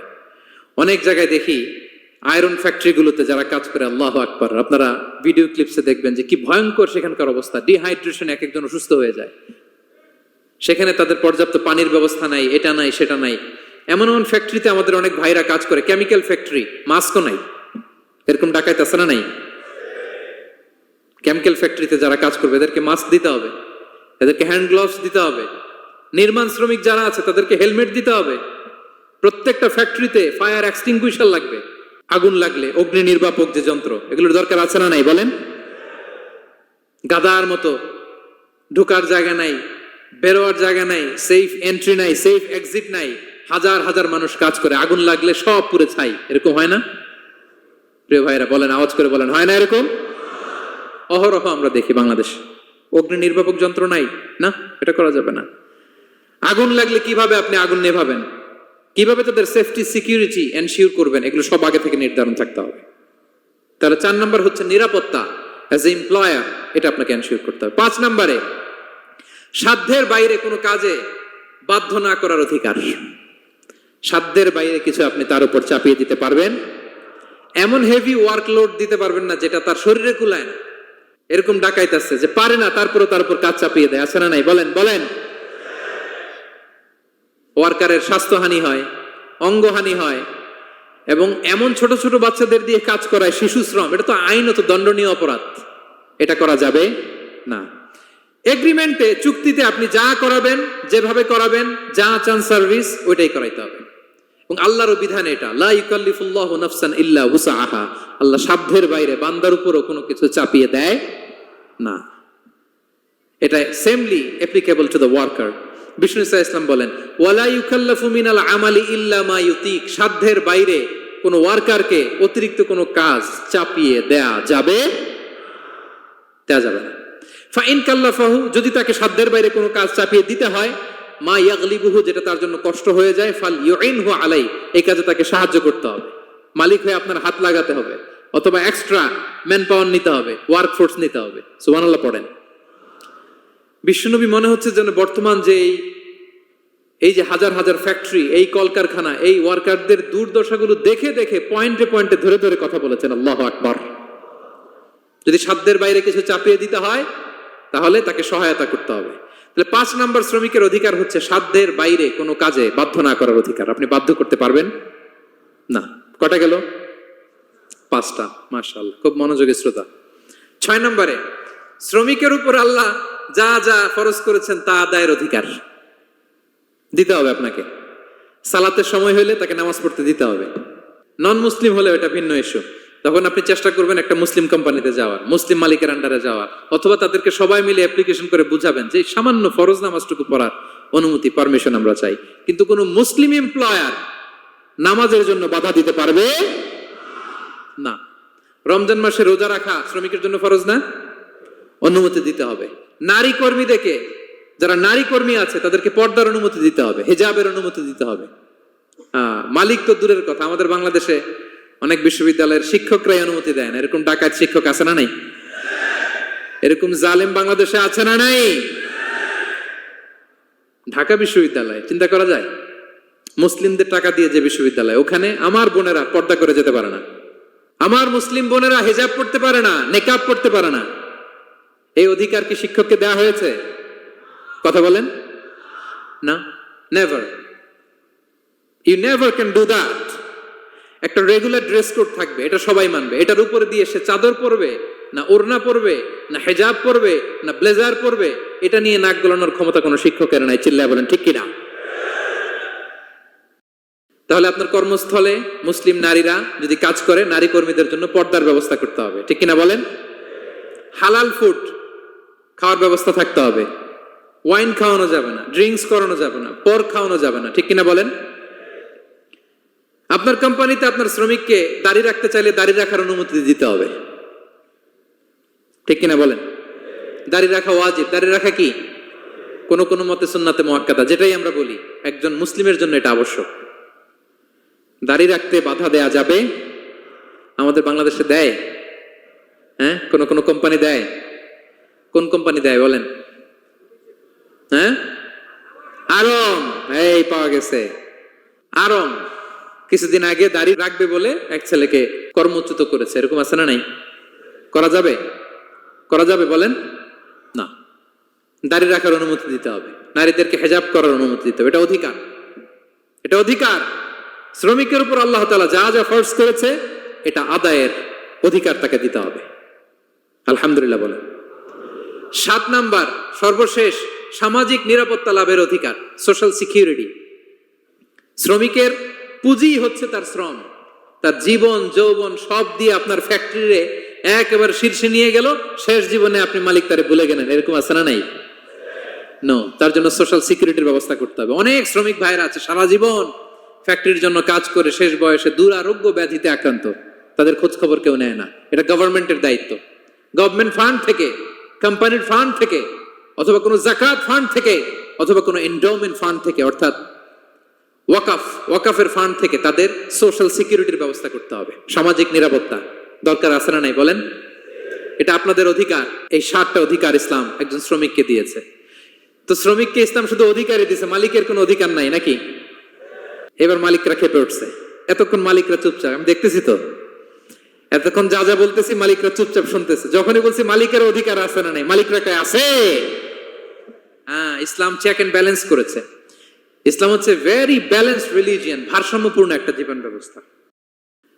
অনেক জায়গায় দেখি আয়রন ফ্যাক্টরিগুলোতে যারা কাজ করে, আল্লাহু আকবার, আপনারা ভিডিও ক্লিপসে দেখবেন যে কি ভয়ঙ্কর সেখানকার অবস্থা। ডিহাইড্রেশন, এক একজন অসুস্থ হয়ে যায়। সেখানে তাদের পর্যাপ্ত পানির ব্যবস্থা নাই, এটা নাই সেটা নাই। এমন এমন ফ্যাক্টরিতে আমাদের অনেক ভাইরা কাজ করে, কেমিক্যাল ফ্যাক্টরি, মাস্কও নাই। এরকম ডাকাইতে আছে না নাই? কেমিক্যাল ফ্যাক্টরিতে যারা কাজ করবে এদেরকে মাস্ক দিতে হবে, এদেরকে হ্যান্ড গ্লাভস দিতে হবে। নির্মাণ শ্রমিক যারা আছে তাদেরকে হেলমেট দিতে হবে। প্রত্যেকটা ফ্যাক্টরিতে ফায়ার এক্সটিংগুইশার লাগবে, আগুন লাগলে অগ্নি নির্বাপক যে যন্ত্র, এগুলোর দরকার আছে না নাই বলেন? গাদার মতো ঢোকার জায়গা নাই, বেরোয়ার জায়গা নাই, সেফ এন্ট্রি নাই, সেফ এক্সিট নাই। হাজার হাজার মানুষ কাজ করে, আগুন লাগলে সব পুড়ে ছাই। এরকম হয় না? প্রিয় ভাইরা বলেন, আওয়াজ করে বলেন, হয় না এরকম? অহরহ আমরা দেখি বাংলাদেশ। অগ্নি নির্বাপক যন্ত্র নাই, না, এটা করা যাবে না। আগুন লাগলে কিভাবে আপনি আগুন নেভাবেন, কিভাবে তাদের সেফটি সিকিউরিটি এনশিওর করবেন, এগুলো সব আগে থেকে নির্ধারণ থাকতে হবে। তাহলে 4 নম্বর হচ্ছে নিরাপত্তা অ্যাজ এ এমপ্লয়ার, এটা আপনাকে এনশিওর করতে হবে। 5 নম্বরে সাধ্যের বাইরে কোনো কাজে বাধ্য না করার অধিকার। সাধ্যের বাইরে কিছু আপনি তার উপর চাপিয়ে দিতে পারবেন, এমন হেভি ওয়ার্কলোড দিতে পারবেন না যেটা তার শরীরে কুলায় না। এরকম ডাকাইতেছে যে পারে না, তারপরে তার উপর কাজ চাপিয়ে দেয়, আছে না নাই বলেন? বলেন। ওয়ার্কারের স্বাস্থ্যহানি হয়, অঙ্গহানি হয়, এবং এমন ছোট ছোট বাচ্চাদের দিয়ে কাজ করায়, শিশু শ্রম, এটা তো আইনত দণ্ডনীয় অপরাধ। এটা করা যাবে না। এগ্রিমেন্টে, চুক্তিতে আপনি যা করাবেন, যেভাবে করাবেন, যা চান সার্ভিস, ওইটাই করাইতে হবে। এবং আল্লাহর বিধান এটা, লা ইউকাল্লিফুল্লাহু নাফসান ইল্লা উসআহা। আল্লাহ সাধ্যের বাইরে বান্দার উপরও কোনো কিছু চাপিয়ে দেয় না। এটা samely applicable to the worker. Vishnu Islam বলেন, ওয়ালা ইউকাল্লাফু মিনাল আমালি ইল্লা মা ইউতিক। সাধ্যের বাইরে কোনো ওয়ার্কারকে অতিরিক্ত কোনো কাজ চাপিয়ে দেয়া যাবে না। ফাইন কাল্লাফাহু, যদি তাকে সাধ্যের বাইরে কোনো কাজ চাপিয়ে দিতে হয়, মা ইয়াগলিবুহু, যেটা তার জন্য কষ্ট হয়ে যায়, ফাল ইউইনহু আলাই, এই কাজে তাকে সাহায্য করতে হবে। মালিক হয়ে আপনার হাত লাগাতে হবে, অথবা এক্সট্রা ম্যান পাওয়ার নিতে হবে, ওয়ার্ক ফোর্স নিতে হবে। সুবহানাল্লাহ পড়েন। বিশ্বনবী মনে হচ্ছে যেন বর্তমান যে এই যে হাজার হাজার ফ্যাক্টরি, এই কলকারখানা, এই ওয়ার্কারদের দুর্দশাগুলো দেখে দেখে পয়েন্টে পয়েন্টে ধরে ধরে কথা বলেছেন। আল্লাহু আকবার। যদি সাধ্যের বাইরে কিছু চাপিয়ে দিতে হয় তাহলে তাকে সহায়তা করতে হবে। তাহলে 5 নম্বর শ্রমিকের অধিকার হচ্ছে সাধ্যের বাইরে কোনো কাজে বাধ্য না করার অধিকার। আপনি বাধ্য করতে পারবেন না। কটা গেল? 5টা। মাশাআল্লাহ, খুব মনোযোগী শ্রোতা। 6 নম্বরে শ্রমিকের উপর আল্লাহ যা যা ফরজ করেছেন তা আদায়ের অধিকার দিতে হবে আপনাকে। সালাতের সময় হলে তাকে নামাজ পড়তে দিতে হবে। নন মুসলিম হলে এটা ভিন্ন ইস্যু। তখন আপনি চেষ্টা করবেন একটা মুসলিম কোম্পানিতে যাওয়ার, মুসলিম মালিকের আন্ডারে যাওয়ার, অথবা তাদেরকে সবাই মিলে অ্যাপ্লিকেশন করে বুঝাবেন যে সামান্য ফরজ নামাজটুকু পড়ার অনুমতি, পারমিশন আমরা চাই। কিন্তু কোনো মুসলিম এমপ্লয়ার নামাজের জন্য বাধা দিতে পারবে না। রমজান মাসে রোজা রাখা শ্রমিকের জন্য ফরজ না, অনুমতি দিতে হবে। নারী কর্মীদেরকে, যারা নারী কর্মী আছে তাদেরকে পর্দার অনুমতি দিতে হবে, হিজাবের অনুমতি দিতে হবে। মালিক তো দূরের কথা, আমাদের বাংলাদেশে অনেক বিশ্ববিদ্যালয়ের শিক্ষকরাই অনুমতি দেয় না। এরকম ডাকাত শিক্ষক আছে না নাই? এরকম জালেম বাংলাদেশে আছে না নাই? ঢাকা বিশ্ববিদ্যালয় চিন্তা করা যায়, মুসলিমদের টাকা দিয়ে যে বিশ্ববিদ্যালয়, ওখানে আমার বোনেরা পর্দা করে যেতে পারে না, আমার মুসলিম বোনেরা হিজাব পড়তে পারে না, নেকাব পড়তে পারে না। এই অধিকার কি শিক্ষককে দেওয়া হয়েছে? কথা বলেন না, never. You never can do that. একটা রেগুলার ড্রেস কোড থাকবে, এটা সবাই মানবে। এটার উপরে দিয়ে সে চাদর পরবে না ওড়না পরবে না হিজাব পরবে না ব্লেজার পরবে, এটা নিয়ে নাক গলানোর ক্ষমতা কোনো শিক্ষকের নাই। চিল্লায় বলেন ঠিক কিনা? তাহলে আপনার কর্মস্থলে মুসলিম নারীরা যদি কাজ করে, নারী কর্মীদের জন্য পর্দার ব্যবস্থা করতে হবে, ঠিক কিনা বলেন? হালাল ফুড খাওয়ার ব্যবস্থা থাকতে হবে। ওয়াইন খাওয়ানো যাবে না, ড্রিঙ্কস করানো যাবে না, পর খাওয়ানো যাবে না, ঠিক কিনা বলেন? আপনার কোম্পানিতে আপনার শ্রমিককে দাড়ি রাখতে চাইলে দাড়ি রাখার অনুমতি দিতে হবে, ঠিক কিনা বলেন? দাড়ি রাখা ওয়াজিব। দাড়ি রাখা কি? কোন কোন মতে সুন্নাতে মুআক্কাদা, যেটাই আমরা বলি একজন মুসলিমের জন্য এটা আবশ্যক। দাড়ি রাখতে বাধা দেয়া যাবে? আমাদের বাংলাদেশে দেয়? কোন কোন কোম্পানি দেয়। কোন কোম্পানি দেয় বলেন? হ্যাঁ, আরম, এই পাওয়া গেছে আরম। কিছুদিন আগে দাড়ি রাখবে বলে এক ছেলেকে কর্মচ্যুত করেছে, এরকম আছে না নাই? করা যাবে? করা যাবে বলেন? না, দাড়ি রাখার অনুমতি দিতে হবে, নারীদেরকে হেজাব করার অনুমতি দিতে হবে, এটা অধিকার, এটা অধিকার। শ্রমিকের উপর আল্লাহ তাআলা যা যা ফরজ করেছে এটা আদায়ের অধিকার তাকে দিতে হবে। আলহামদুলিল্লাহ বলেন। 7 নাম্বার, সর্বশেষ, সামাজিক নিরাপত্তা লাভের অধিকার, সোশ্যাল সিকিউরিটি। শ্রমিকের পুঁজি হচ্ছে তার শ্রম, তার জীবন যৌবন সব দিয়ে আপনার ফ্যাক্টরিরে একেবারে শীর্ষে নিয়ে গেল, শেষ জীবনে আপনি মালিক তারে ভুলে গেলেন, এরকম আছে না নাই? নো, তার জন্য সোশ্যাল সিকিউরিটির ব্যবস্থা করতে হবে। অনেক শ্রমিক ভাইরা আছে সারা জীবন ফ্যাক্টরির জন্য কাজ করে শেষ বয়সে দুরারোগ্য ব্যাধিতে আক্রান্ত, তাদের খোঁজ খবর কেউ নেয় না। এটা গভর্নমেন্টের দায়িত্ব। গভর্নমেন্ট ফান্ড থেকে, কোম্পানির ফান্ড থেকে, অথবা কোনো যাকাত ফান্ড থেকে, অথবা কোনো এন্ডোমেন্ট ফান্ড থেকে, অর্থাৎ ওয়াকাফের ফান্ড থেকে তাদের সোশ্যাল সিকিউরিটির ব্যবস্থা করতে হবে। সামাজিক নিরাপত্তা দরকার আছে না নাই বলেন? এটা আপনাদের অধিকার। এই 7টা অধিকার ইসলাম একজন শ্রমিককে দিয়েছে। তো শ্রমিককে ইসলাম শুধু অধিকারই দিয়েছে, মালিকের কোনো অধিকার নাই নাকি? এবার মালিকরা খেপে উঠছে। এতক্ষণ মালিকরা চুপচাপ, আমি দেখতেছি তো, এতক্ষণ যা যা বলতেছি মালিকরা চুপচাপ শুনতেছে। যখনই বলছি মালিকের অধিকার আছে না নাই, মালিকরা কয় আছে। হ্যাঁ, ইসলাম চেক এন্ড ব্যালেন্স করেছে। ইসলাম হচ্ছে ভেরি ব্যালেন্সড রিলিজিয়ন, ভারসাম্যপূর্ণ একটা জীবন ব্যবস্থা।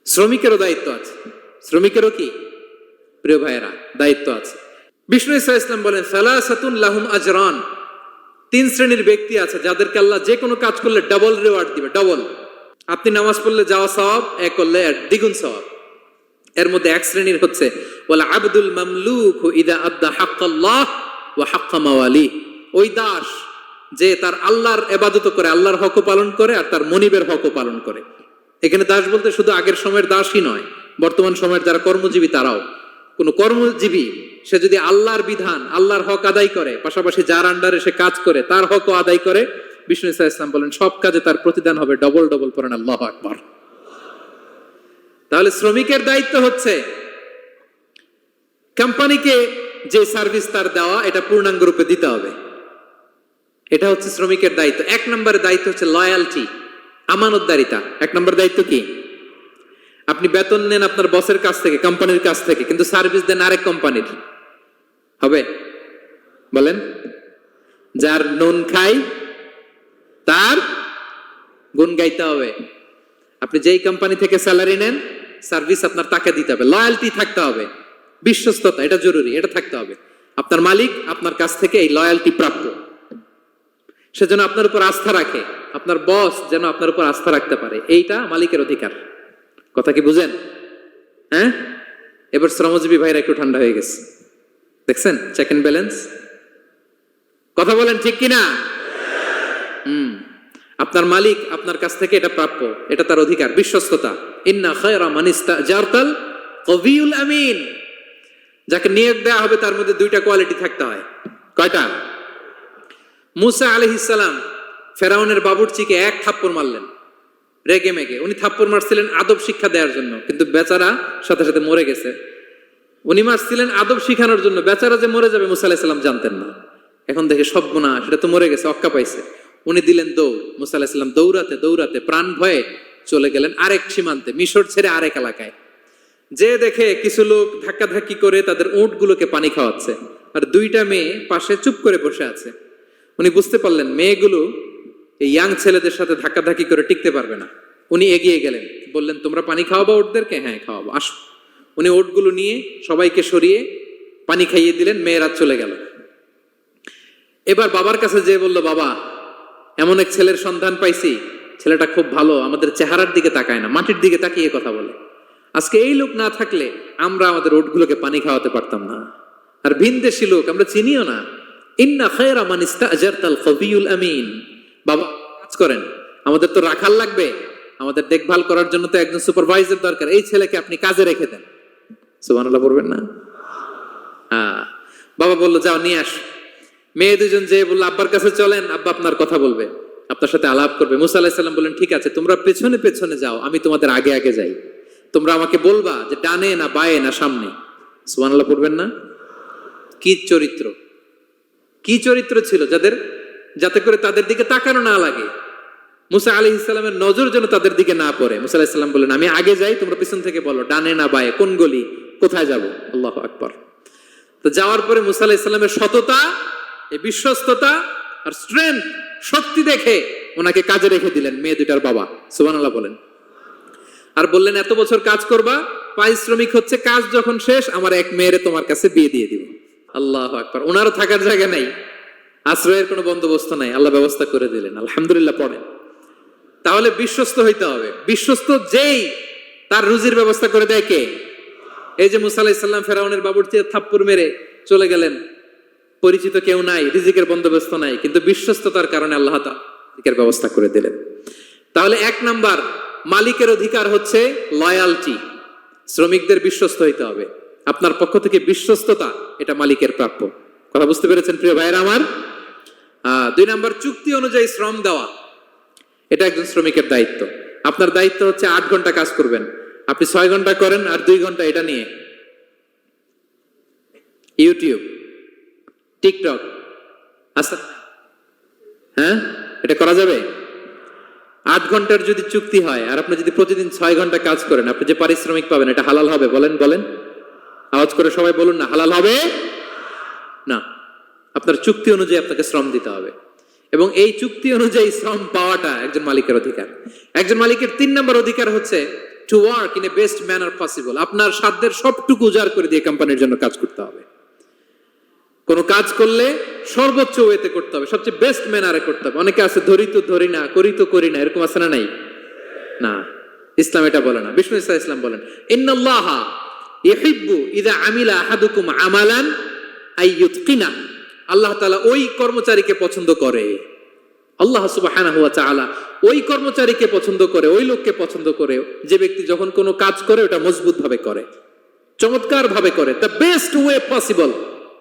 শ্রমিকেরও দায়িত্ব আছে। শ্রমিকেরও কি প্রিয় ভাইয়েরা দায়িত্ব আছে। বিষ্ণু ইসা ইসলাম বলেন, সালাসাতুন লাহুম আজরান, 3 শ্রেণীর ব্যক্তি আছে যাদেরকে আল্লাহ যে কোনো কাজ করলে ডাবল রিওয়ার্ড দিবে, ডাবল। আপনি নামাজ পড়লে যাওয়া সওয়াব, এক করলে দ্বিগুণ সওয়াব। এর মধ্যে এক শ্রেণীর হচ্ছে ওয়াল আবদুল মামলুক ইদা আদ্দা হাক্কাল্লাহ ওয়া হাক্কা মাওয়ালি, ওই দাস যে তার আল্লাহর ইবাদত করে, আল্লাহর হক পালন করে, আর তার মনিবের হক পালন করে। এখানে দাস বলতে শুধু আগের সময়ের দাসই নয়, বর্তমান সময়ের যারা কর্মজীবী তারাও। কোন কর্মজীবী সে যদি আল্লাহর বিধান, আল্লাহর হক আদায় করে, পাশাপাশি যার আন্ডারে সে কাজ করে তার হকও আদায় করে, বিষ্ণু ইসা ইসলাম বলেন সব কাজে তার প্রতিদান হবে ডবল ডবল। পড়েন আল্লাহু আকবার। তাহলে শ্রমিকের দায়িত্ব হচ্ছে কোম্পানিকে যে সার্ভিস তার দেওয়া এটা পূর্ণাঙ্গ রূপে দিতে হবে। এটা হচ্ছে শ্রমিকের দায়িত্ব। 1 নম্বরের দায়িত্ব হচ্ছে লয়ালটি, আমানতদারিতা। 1 নম্বর দায়িত্ব কি? আপনি বেতন নেন আপনার বসের কাছ থেকে, কোম্পানির কাছ থেকে, কিন্তু সার্ভিস দেন আরেক কোম্পানির, হবে? বলেন। যার নুন খাই তার গুণ গাইতে হবে। আপনি যেই কোম্পানি থেকে স্যালারি নেন, সার্ভিস আপনার তাকে দিতে হবে। লয়ালটি থাকতে হবে, বিশ্বস্ততা, এটা জরুরি, এটা থাকতে হবে। আপনার মালিক আপনার কাছ থেকে এই লয়ালটি প্রাপ্য, সেজন্য আপনার উপর আস্থা রাখে, আপনার বস যেন আপনার উপর আস্থা রাখতে পারে, এইটা মালিকের অধিকার। কথা কি বুঝেন? হ্যাঁ, এবার শ্রমজীবী ভাইরা একটু ঠান্ডা হয়ে গেছে, দেখছেন চেক এন্ড ব্যালেন্স। কথা বলেন ঠিক কিনা? আপনার মালিক আপনার কাছ থেকে এটা প্রাপ্য, এটা তার অধিকার, বিশ্বস্ততা। ইন্না খায়রা মান ইস্তাজারতাল কবিউল আমিন। যাকে নিয়োগ দেওয়া হবে তার মধ্যে 2টা কোয়ালিটি থাকতে হয়। কয়টা? মুসা আলাইহিস সালাম ফেরাউনের বাবুর্চিকে 1 থাপ্পড় মারলেন রেগে মেগে। উনি থাপ্পড় মারছিলেন আদব শিক্ষা দেওয়ার জন্য, কিন্তু বেচারা সাথে সাথে মরে গেছে। উনি মারছিলেন আদব শিখানোর জন্য, বেচারা যে মরে যাবে মুসা আলাইহিস সালাম জানতেন না। এখন দেখে সর্বনাশ, সেটা তো মরে গেছে, অক্কা পাইছে। উনি দিলেন দৌড়। মুসা আলাইহিস সালাম দৌড়াতে দৌড়াতে প্রাণ ভয়ে চলে গেলেন আরেক সীমান্তে, মিশর ছেড়ে আরেক এলাকায়। যে দেখে কিছু লোক ধাক্কাধাক্কি করে তাদের উটগুলোকে পানি খাওয়াচ্ছে, আর 2টা মেয়ে পাশে চুপ করে বসে আছে। উনি বুঝতে পারলেন মেয়েগুলো এই ইয়াং ছেলেদের সাথে ধাক্কাধাক্কি করে টিকতে পারবে না। উনি এগিয়ে গেলেন, বললেন তোমরা পানি খাওয়াবো উটদেরকে? হ্যাঁ খাওয়াবো, আসো। উনি উটগুলো নিয়ে সবাইকে সরিয়ে পানি খাইয়ে দিলেন, মেয়েরা চলে গেল। এবার বাবার কাছে যেয়ে বলল, বাবা এমন এক ছেলের সন্ধান পাইছি, ছেলেটা খুব ভালো, আমাদের চেহারার দিকে তাকায় না, মাটির দিকে তাকিয়ে কথা বলে। আজকে এই লোক না থাকলে আমরা আমাদের উটগুলোকে পানি খাওয়াতে পারতাম না। আর ভিনদেশী লোক, আমরা চিনিও না। ইন্না খায়রা মান ইস্তাজারতাল কবিউল আমিন। বাবা কাজ করেন, আমাদের তো রাখাল লাগবে, আমাদের দেখভাল করার জন্য তো একজন সুপারভাইজার দরকার, এই ছেলেকে আপনি কাজে রেখে দেন। সুবহানাল্লাহ পড়বেন না? বাবা বলল যাও নিয়ে আস। মেয়ে 2জন যে বলল আব্বার কাছে চলেন, আব্বা আপনার কথা বলবে, আপনার সাথে আলাপ করবে। মুসা আলাইহিস সালাম বললেন ঠিক আছে, তোমরা পেছনে পেছনে যাও, আমি তোমাদের আগে আগে যাই। তোমরা আমাকে বলবা যে ডানে না বায়ে না সামনে। সুবহানাল্লাহ পড়বেন না? কি চরিত্র, কি চরিত্র ছিল যাদের যাতে করে তাদের দিকে তাকানো না লাগে, মুসা আলাইহিস সালামের নজর যেন তাদের দিকে না পড়ে। মুসা আলাইহিস সালাম বললেন, আমি আগে যাই, তোমরা পিছন থেকে বলো ডানে না বায়ে, কোন গলি, কোথায় যাব। আল্লাহু আকবার। তো যাওয়ার পরে মুসা আলাইহিস সালামের সততা, এই বিশ্বস্ততা আর স্ট্রেংথ, শক্তি দেখে ওনাকে কাজে রেখে দিলেন, মেয়ে দুটার বাবা। সুবহানাল্লাহ বলেন। আর বললেন, এত বছর কাজ করবা, পারিশ্রমিক হচ্ছে কাজ যখন শেষ আমার এক মেয়েরে তোমার কাছে বিয়ে দিয়ে দিব। আল্লাহু আকবার। ওনারও থাকার জায়গা নাই, আশ্রয়ের কোনো বন্দোবস্ত নাই, আল্লাহ ব্যবস্থা করে দিলেন। আলহামদুলিল্লাহ পড়েন। তাহলে বিশ্বস্ত হইতে হবে। বিশ্বস্ত যেই, তার রুজির ব্যবস্থা করে দেয় কে? এই যে মুসা আলাইহিস সালাম ফেরাউনের বাবুর্চিতে থাপ্পড় মেরে চলে গেলেন, পরিচিত কেউ নাই, রিজিকের বন্দোবস্ত নাই, কিন্তু বিশ্বস্ততার কারণে আল্লাহ তাআলা রিজিকের ব্যবস্থা করে দিলেন। তাহলে এক নাম্বার মালিকের অধিকার হচ্ছে লয়ালটি, শ্রমিকদের বিশ্বস্ত হইতে হবে। আপনার পক্ষ থেকে বিশ্বস্ততা, এটা মালিকের প্রাপ্য। কথা বুঝতে পেরেছেন প্রিয় ভাইয়েরা আমার? দুই নাম্বার, চুক্তি অনুযায়ী শ্রম দেওয়া, এটা একজন শ্রমিকের দায়িত্ব। আপনার দায়িত্ব হচ্ছে 8 ঘন্টা কাজ করবেন, আপনি 6 ঘন্টা করেন আর 2 ঘন্টা এটা নিয়ে ইউটিউব, টিকটক, আচ্ছা হ্যাঁ, এটা করা যাবে? 8 ঘন্টার যদি চুক্তি হয় আর আপনি যদি প্রতিদিন 6 ঘন্টা কাজ করেন, আপনি যে পারিশ্রমিক পাবেন, এটা হালাল হবে? বলেন বলেন, আওয়াজ করে সবাই বলুন না, হালাল হবে না। আপনার চুক্তি অনুযায়ী আপনাকে শ্রম দিতে হবে, এবং এই চুক্তি অনুযায়ী শ্রম পাওয়াটা একজন মালিকের অধিকার। একজন মালিকের 3 নম্বর অধিকার হচ্ছে to work in a best manner possible. আপনার সাধ্যের সবটুকু উজাড় করে দিয়ে কোম্পানির জন্য কাজ করতে হবে। কোনো কাজ করলে সর্বোচ্চ ওয়েতে করতে হবে, সবচেয়ে বেস্ট ম্যানারে করতে হবে। অনেকে আছে ধরি তো ধরি না, করি তো করি না, এরকম আছে না? নাই না, ইসলাম এটা বলে না। বিষ্ণু ইসলাম বলেন, ইন্নাল্লাহা ইউহিব্বু ইযা আমিলা আহাদুকুম আমালান আইয়ুতকিনা। আল্লাহ তাআলা ওই কর্মচারীকে পছন্দ করে, আল্লাহ সুবহানাহু ওয়া তাআলা ওই কর্মচারীকে পছন্দ করে, ওই লোককে পছন্দ করে যে ব্যক্তি যখন কোনো কাজ করে ওটা মজবুত ভাবে করে, চমৎকার ভাবে করে, দ্য বেস্ট ওয়ে পসিবল,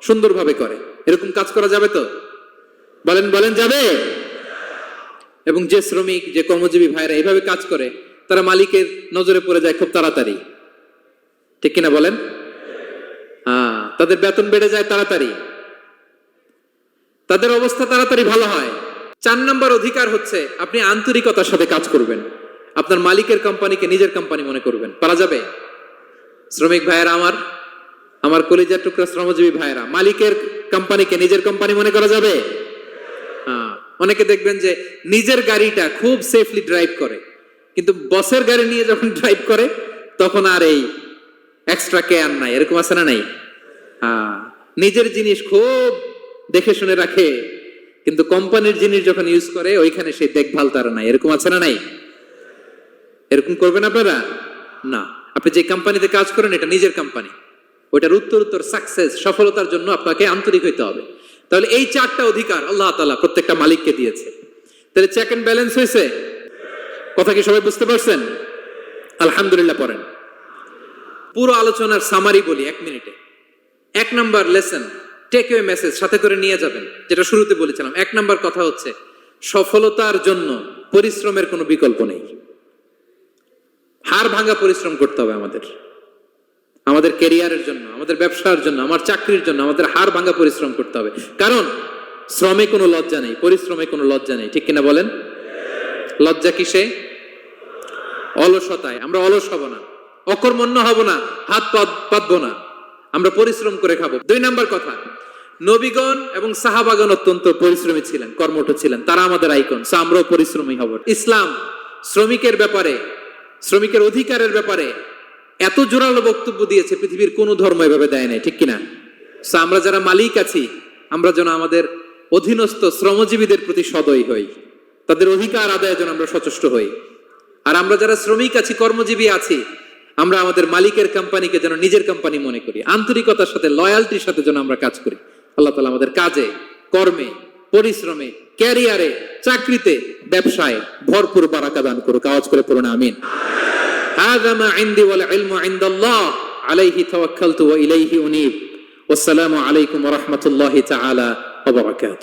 সুন্দরভাবে করে। এরকম কাজ করা যাবে তো? বলেন বলেন, যাবে? এবং যে শ্রমিক, যে কর্মজীবী ভাইরা এইভাবে কাজ করে, তারা মালিকের নজরে পড়ে যায় খুব তাড়াতাড়ি, ঠিক কিনা বলেন? তাদের বেতন বেড়ে যায় তাড়াতাড়ি, তাদের অবস্থা তাড়াতাড়ি ভালো হয়। 4 নম্বর অধিকার হচ্ছে আপনি আন্তরিকতার সাথে কাজ করবেন, আপনার মালিকের কোম্পানিকে নিজের কোম্পানি মনে করবেন। পারা যাবে? শ্রমিক ভাইয়েরা আমার, আমার কলিজার টুকরা শ্রমজীবী ভাইয়েরা, মালিকের কোম্পানিকে নিজের কোম্পানি মনে করা যাবে? অনেকে দেখবেন যে নিজের গাড়িটা খুব সেফলি ড্রাইভ করে, কিন্তু বসের গাড়ি নিয়ে যখন ড্রাইভ করে তখন আর এই এক্সট্রা কেয়ার নাই, এরকম আছে না? নাই। নিজের জিনিস খুব দেখে শুনে রাখে, কিন্তু কোম্পানির জিনিস যখন ইউজ করে ওইখানে সেই দেখভাল তার নাই, এরকম আছে না? নাই। এরকম করবেন আপনারা না। আপনি যে কোম্পানিতে কাজ করেন এটা নিজের কোম্পানি, ওইটার উত্তর সাকসেস, সফলতার জন্য আপনাকে আন্তরিক হইতে হবে। তাহলে এই 4টা অধিকার আল্লাহ তাআলা প্রত্যেকটা মালিককে দিয়েছে। তাহলে চেক এন্ড ব্যালেন্স হয়েছে? কথা কি সবাই বুঝতে পারছেন? আলহামদুলিল্লাহ। পড়েন। পুরো আলোচনার সামারি বলি 1 মিনিটে। 1 number lesson, take away message সাথে করে নিয়ে যাবেন, যেটা শুরুতে বলেছিলাম। 1 নাম্বার কথা হচ্ছে সফলতার জন্য পরিশ্রমের কোনো বিকল্প নেই। হাড় ভাঙা পরিশ্রম করতে হবে আমাদের, আমাদের ক্যারিয়ারের জন্য, আমাদের ব্যবসার জন্য, আমার চাকরির জন্য আমাদের হাড় ভাঙা পরিশ্রম করতে হবে। কারণ শ্রমে কোনো লজ্জা নেই, পরিশ্রমে কোনো লজ্জা নেই, ঠিক কিনা বলেন? লজ্জা কিসে? অলসতায়। আমরা অলস হব না, অকর্মণ্য হব না, হাত পাতবো না, আমরা পরিশ্রম করে খাবো। 2 নাম্বার কথা, নবীগণ এবং সাহাবাগণ অত্যন্ত পরিশ্রমী ছিলেন, কর্মঠ ছিলেন, তারা আমাদের আইকন, সো আমরাও পরিশ্রমী হব। ইসলাম শ্রমিকের ব্যাপারে, শ্রমিকের অধিকারের ব্যাপারে এত জোরালো বক্তব্য দিয়েছে, পৃথিবীর কোনো ধর্ম এভাবে দেয় নাই, ঠিক কিনা? সো আমরা যারা মালিক আছি, আমরা যেন আমাদের অধীনস্থ শ্রমজীবীদের প্রতি সদয় হই, তাদের অধিকার আদায়ের জন্য আমরা সচেষ্ট হই। আর আমরা যারা শ্রমিক আছি, কর্মজীবী আছি, আমরা আমাদের মালিকের কোম্পানিকে যেন নিজের কোম্পানি মনে করি, আন্তরিকতার সাথে, লয়ালটির সাথে যেন আমরা কাজ করি। আল্লাহ তাআলা আমাদের কাজে, কর্মে, পরিশ্রমে, ক্যারিয়ারে, চাকরিতে, ব্যবসায় ভরপুর বারাকা দান করুক। আওয়াজ করে পড়ুন আমিন। হাযা মা ইনদি ওয়াল ইলমু ইনদাল্লাহ আলাইহি তাওয়াক্কালতু ওয়া ইলাইহি উনীব। ওয়াসসালামু আলাইকুম ওয়া রাহমাতুল্লাহি তাআলা ওয়া বারাকাতুহু।